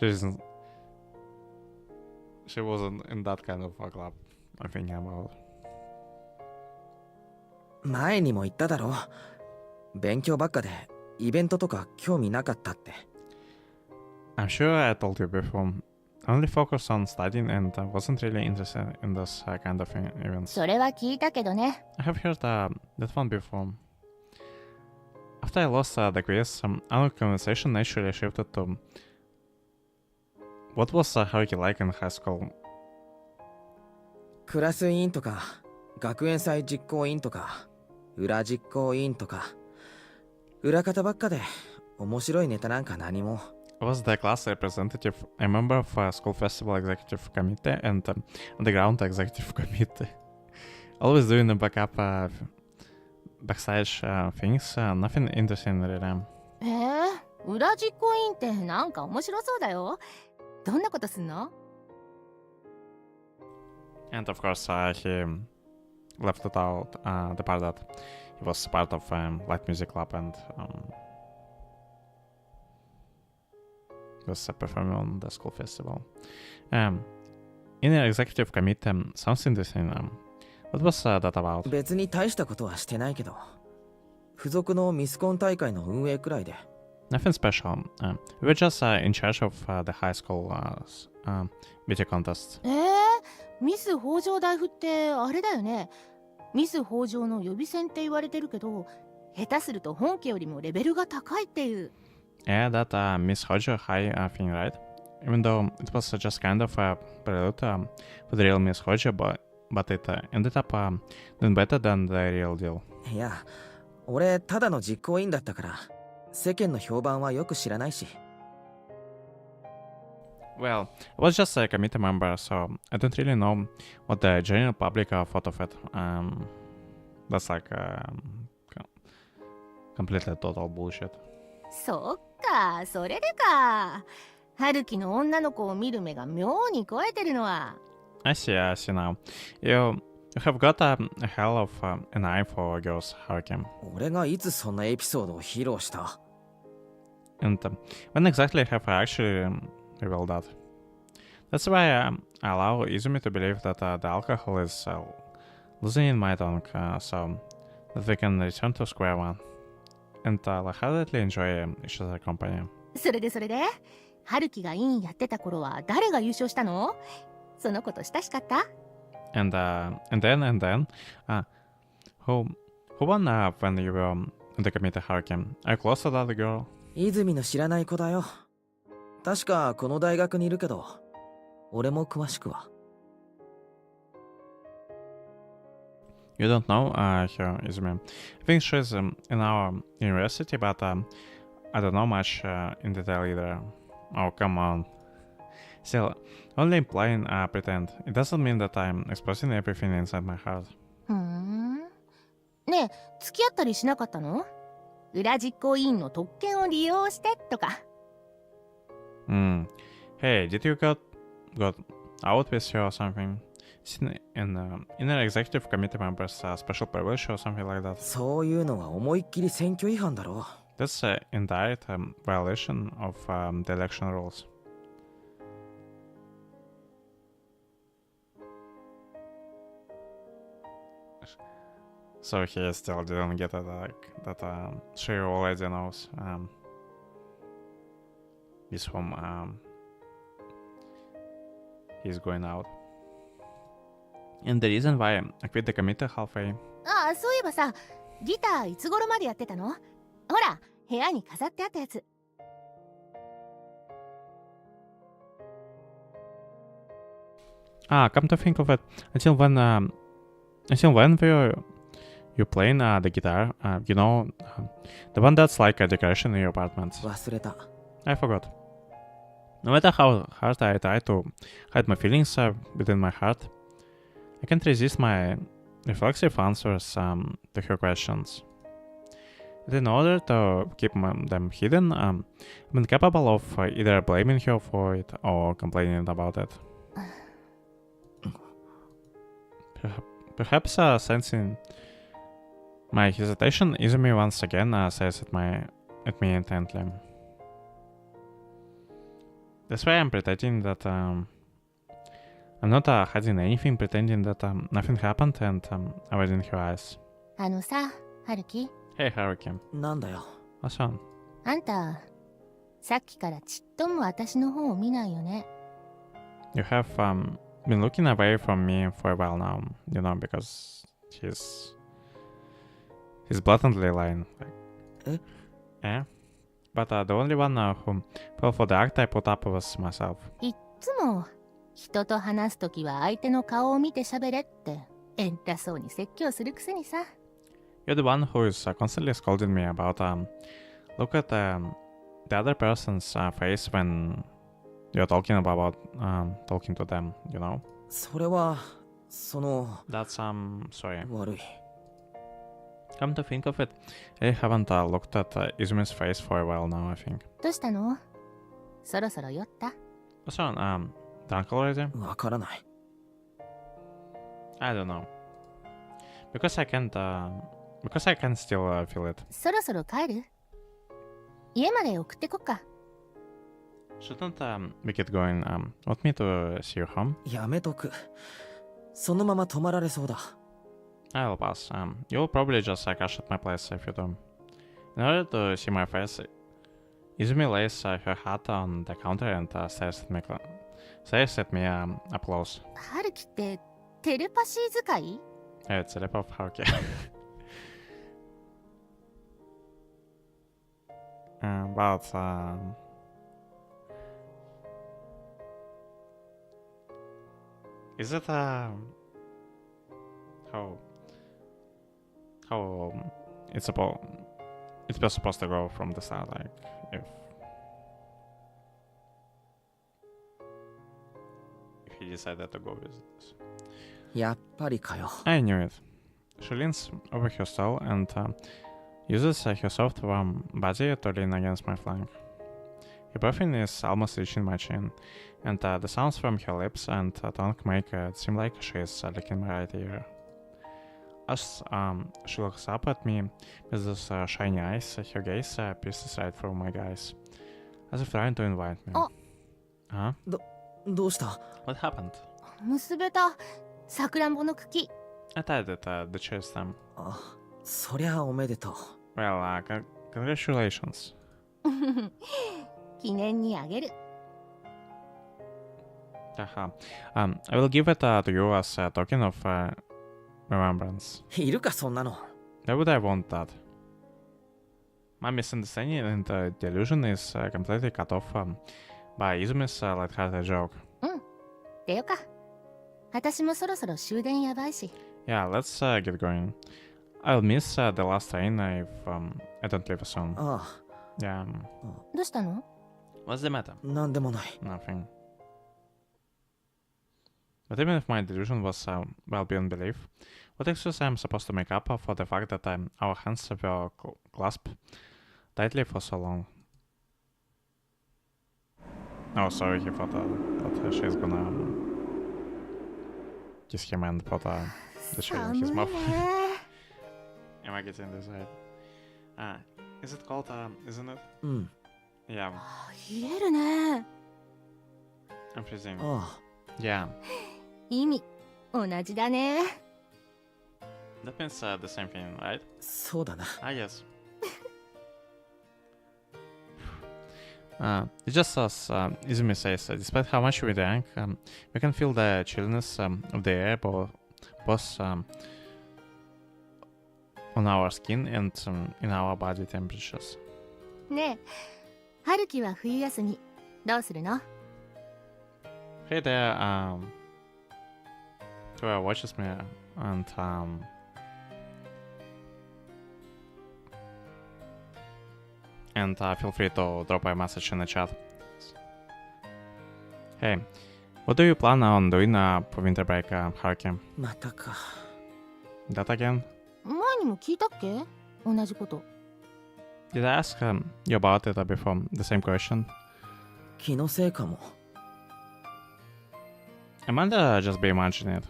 she wasn't in that kind of a club I'm thinking about. 前にも言っただろ。勉強ばっかでイベントとか興味なかったって。 I'm sure I told you before. I only focused on studying and wasn't really interested in this kind of events. それは聞いたけどね。 I have heard that one before. After I lost the quiz, our conversation naturally shifted to what was Haruki like in high school. クラス委員とか、学園祭実行委員とか、裏実行委員とか、裏方ばっかで面白いネタなんか何も。 I was the class representative, a member of a school festival executive committee and underground executive committee. Always doing the backstage things, nothing interesting really. 裏実行委員ってなんか面白そうだよ。どんなことすんの？ And of course, he left it out the part that he was part of light music club and was performing on the school festival. In the executive committee, something this in what was that about? 別に大したことはしてないけど、付属のミスコン大会の運営くらいで。 Nothing special. We were just in charge of the high school beauty contest. ミス北条大夫ってあれだよね。ミス北条の予備選って言われてるけど、下手すると本家よりもレベルが高いっていう。 Yeah, that Miss Hojo High thing, right? Even though it was just kind of a prelude for the real Miss Hojo, but it ended up doing better than the real deal. いや、俺ただの実行委員だったから、世間の評判はよく知らないし。 Well, I was just a committee member, so I don't really know what the general public thought of it. That's like completely total bullshit. そっか、それでか。春樹の女の子を見る目が妙に肥えてるのは。I see now. You have got a hell of an eye for girls, Haruki. 俺がいつそんなエピソードを披露した？ And when exactly have I actually revealed that? That's why I allow Izumi to believe that the alcohol is losing in my tongue, so that we can return to square one. And lightheartedly enjoy each other's company. それで春樹が委員やってた頃は誰が優勝したの？その子と親しかった？ And then, who won when you were in the committee, Haruki? Are you close to that girl? 泉の知らない子だよ。確かこの大学にいるけど、俺も詳しくは。You don't know her, Izumi. I think she's in our university, but I don't know much in detail either. Oh, come on. Still, only implying pretend. It doesn't mean that I'm expressing everything inside my heart. ふーん。ねえ、付き合ったりしなかったの？裏実行委員の特権を利用してとか。Hey, did you got out with you or something? In an executive committee member's special privilege or something like that? そういうのは思いっきり選挙違反だろ。 That's an indirect violation of the election rules. So he still didn't get it, that she already knows with whom he's going out. And the reason why I quit the committee halfway. ああ、そういえばさ、ギターいつ頃までやってたの？ほら、部屋に飾ってあったやつ。Come to think of it, until when were you playing the guitar? You know, the one that's like a decoration in your apartment. 忘れた。 I forgot. No matter how hard I try to hide my feelings within my heart, I can't resist my reflexive answers to her questions. And in order to keep them hidden, I've been capable of either blaming her for it or complaining about it. Perhaps sensing my hesitation, Izumi once again says at me intently. That's why I'm pretending that I'm not hiding anything, pretending that nothing happened and avoiding her eyes. あのさ、春樹。 Hey, Haruki. なんだよ。 What's on? あんた、さっきからちっとも私の方を見ないよね。You have been looking away from me for a while now, you know, because he's blatantly lying. Eh? Yeah. But the only one who fell for the act I put up was myself. いっつも、人と話すときは相手の顔を見て喋れって、偉そうに説教するくせにさ。You're the one who is constantly scolding me about look at the other person's face when you're talking about talking to them, you know? それは、その、 That's sorry. 悪い。 Come to think of it, I haven't looked at Izumi's face for a while now, I think. どうしたの？そろそろ酔った？ So, drunk already? わからない。 I don't know. because I can't still feel it. そろそろ帰る？家まで送ってこっか。Shouldn't we get going? Want me to see you home? やめとく。そのまま泊まられそうだ。I'll pass. You'll probably just crash at my place if you do. In order to see my face, Izumi lays her hat on the counter and stares at me up close. 春樹ってテレパシー使い？ Yeah, it's a rip of Haruki. But is it how it's supposed to go from the start, like if he decided to go with this. やっぱりかよ。 I knew it. She leans over her stall and uses her soft warm body to lean against my flank. Her breathing is almost reaching my chin, and the sounds from her lips and tongue make it seem like she's licking my right ear. As she looks up at me with those shiny eyes, her gaze pierces right through my eyes, as if trying to invite me. Oh. Huh? どうした？ What happened? 結べた。さくらんぼの茎。I tied it the cherry stem. あ、そりゃおめでとう。 Well, congratulations. 記念にあげる。Haha. I will give it to you as a token of remembrance. いるかそんなの。 Why would I want that? My misunderstanding and delusion is completely cut off by Izumi's lighthearted joke. でよか。私もそろそろ終電やばいし。 Yeah, let's get going. I'll miss the last train if I don't leave soon. ああ、 Yeah. どうしたの？ What's the matter? なんでもない。 Nothing. But even if my delusion was well beyond belief, what excuse I'm supposed to make up for the fact that our hands were clasped tightly for so long? Oh, sorry, he thought that she's gonna kiss him and put the cherry in his mouth. 寒いね。 Am I getting this right? Is it cold, isn't it? うん。 Yeah, 冷えるね。 I'm freezing. あ Yeah, 意味同じだね。 that means the same thing, right? そうだな。 I guess. It's just as Izumi says, despite how much we drank, we can feel the chilliness of the air both on our skin and in our body temperatures. ねえ、春樹は冬休みどうするの？ Hey there, whoever watches me and feel free to drop a message in the chat. Hey, what do you plan on doing for winter break, Haruki? またか。 That again? 前にも聞いたっけ？同じこと。 Did I ask you about it before? The same question? 気のせいかも。 I might just be imagining it.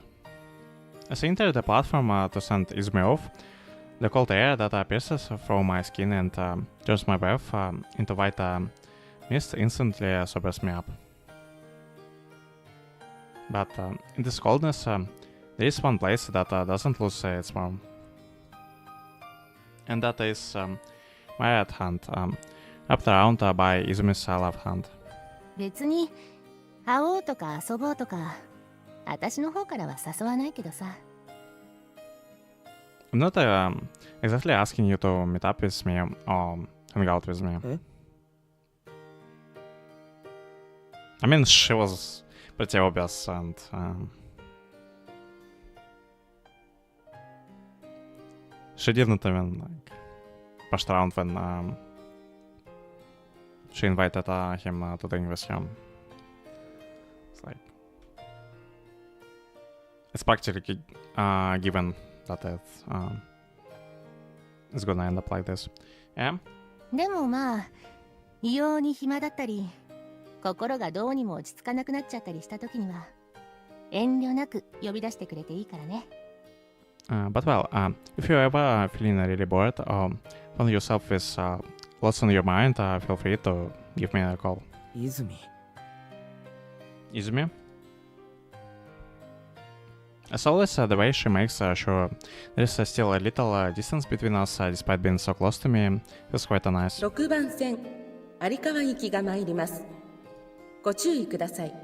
As I enter the platform to send Izumi off, the cold air that pierces through my skin and turns my breath into white mist instantly sobers me up. But in this coldness, there is one place that doesn't lose its warmth. And that is my right hand, wrapped around by Izumi's left hand. 別に会おうとか遊ぼうとか私の方からは誘わないけどさ。 I'm not exactly asking you to meet up with me or hang out with me. Eh? I mean, she was pretty obvious and she didn't even like pushed around when she invited him to drink with him. It's like it's practically given that it's gonna end up like this. Yeah? でもまあ異様に暇だったり心がどうにも落ち着かなくなっちゃったりした時には遠慮なく呼び出してくれていいからね。But well, if you're ever feeling really bored or find yourself with lots on your mind, feel free to give me a call. 泉 Izumi? As always, the way she makes sure there is still a little distance between us despite being so close to me feels quite nice. 6番線有川行きが参ります。ご注意ください。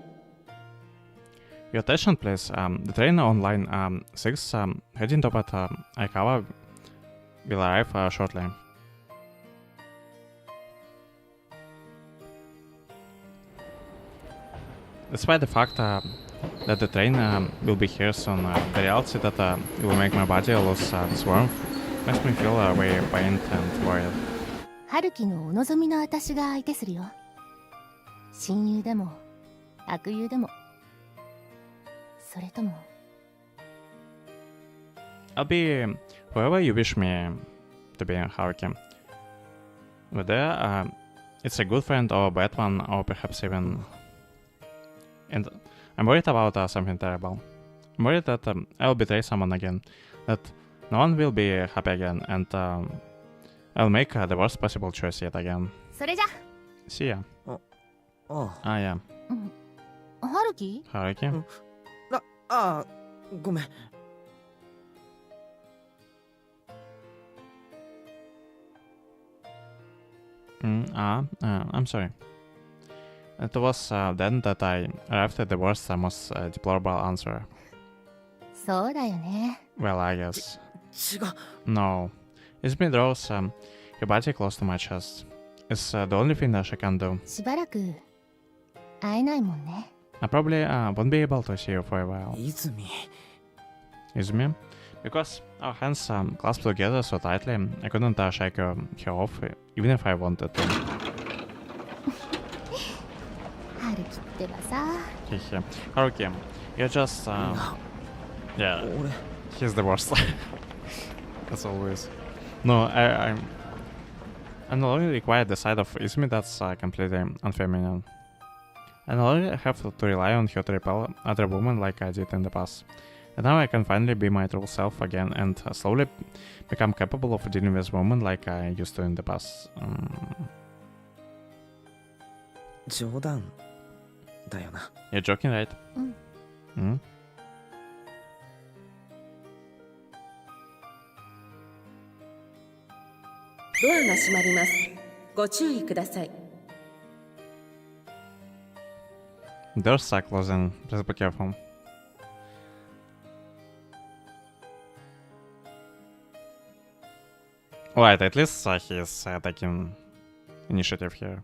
Your attention, please. The train on line 6 heading toward Aikawa will arrive shortly. Despite the fact that the train will be here soon, the reality that it will make my body lose this warmth makes me feel very pained and worried. 春樹のお望みの私が相手するよ。親友でも悪友でも、それとも I'll be whoever you wish me to be, Haruki. Whether it's a good friend or a bad one, or perhaps even... And I'm worried about something terrible. I'm worried that I'll betray someone again, that no one will be happy again, and I'll make the worst possible choice yet again. それじゃ See ya. ああ Ah, yeah. 春樹 Haruki? あごめん I'm sorry. It was then that I arrived at the worst, most deplorable answer. そうだよね。 Well, I guess. 違う No. Izumi draws your body close to my chest. It's the only thing that she can do. しばらく会えないもんね。 I probably won't be able to see you for a while. 泉 Izumi? Because our hands clasped together so tightly, I couldn't shake her off, even if I wanted to. 春樹ってばさ。 Hehe. Haruki, you're just... な yeah, 俺 he's the worst. As always. No, I'm no longer required the side of Izumi that's completely unfeminine. I no longer have to rely on her to repel other women like I did in the past. And now I can finally be my true self again and slowly become capable of dealing with women like I used to in the past. 冗談だよな You're joking, right? Hmm? ドアが閉まります。ご注意ください。 Doors are closing. Please be careful. Right, at least he's taking initiative here.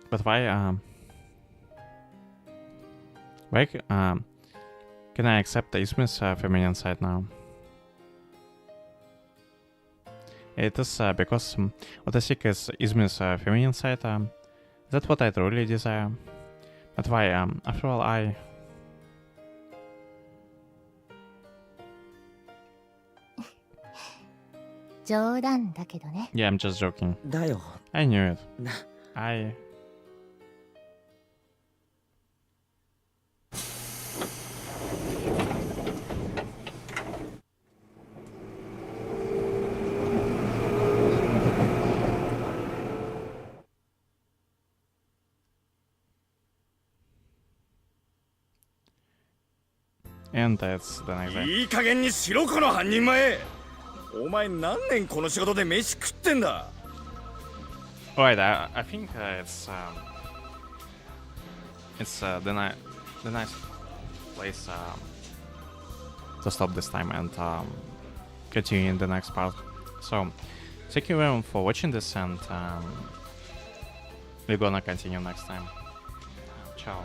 But why can I accept Izumi's feminine side now? It is because what I seek is Izumi's feminine side. That's what I truly desire. But why? After all, I... 冗談だけどね。 Yeah, I'm just joking. だよ I knew it. な I... And that's the next day. いい加減にしろこの半人前。お前何年この仕事で飯食ってんだ。 Alright, I think it's the nice place to stop this time and continue in the next part. So, thank you everyone for watching this, and we're gonna continue next time. Ciao.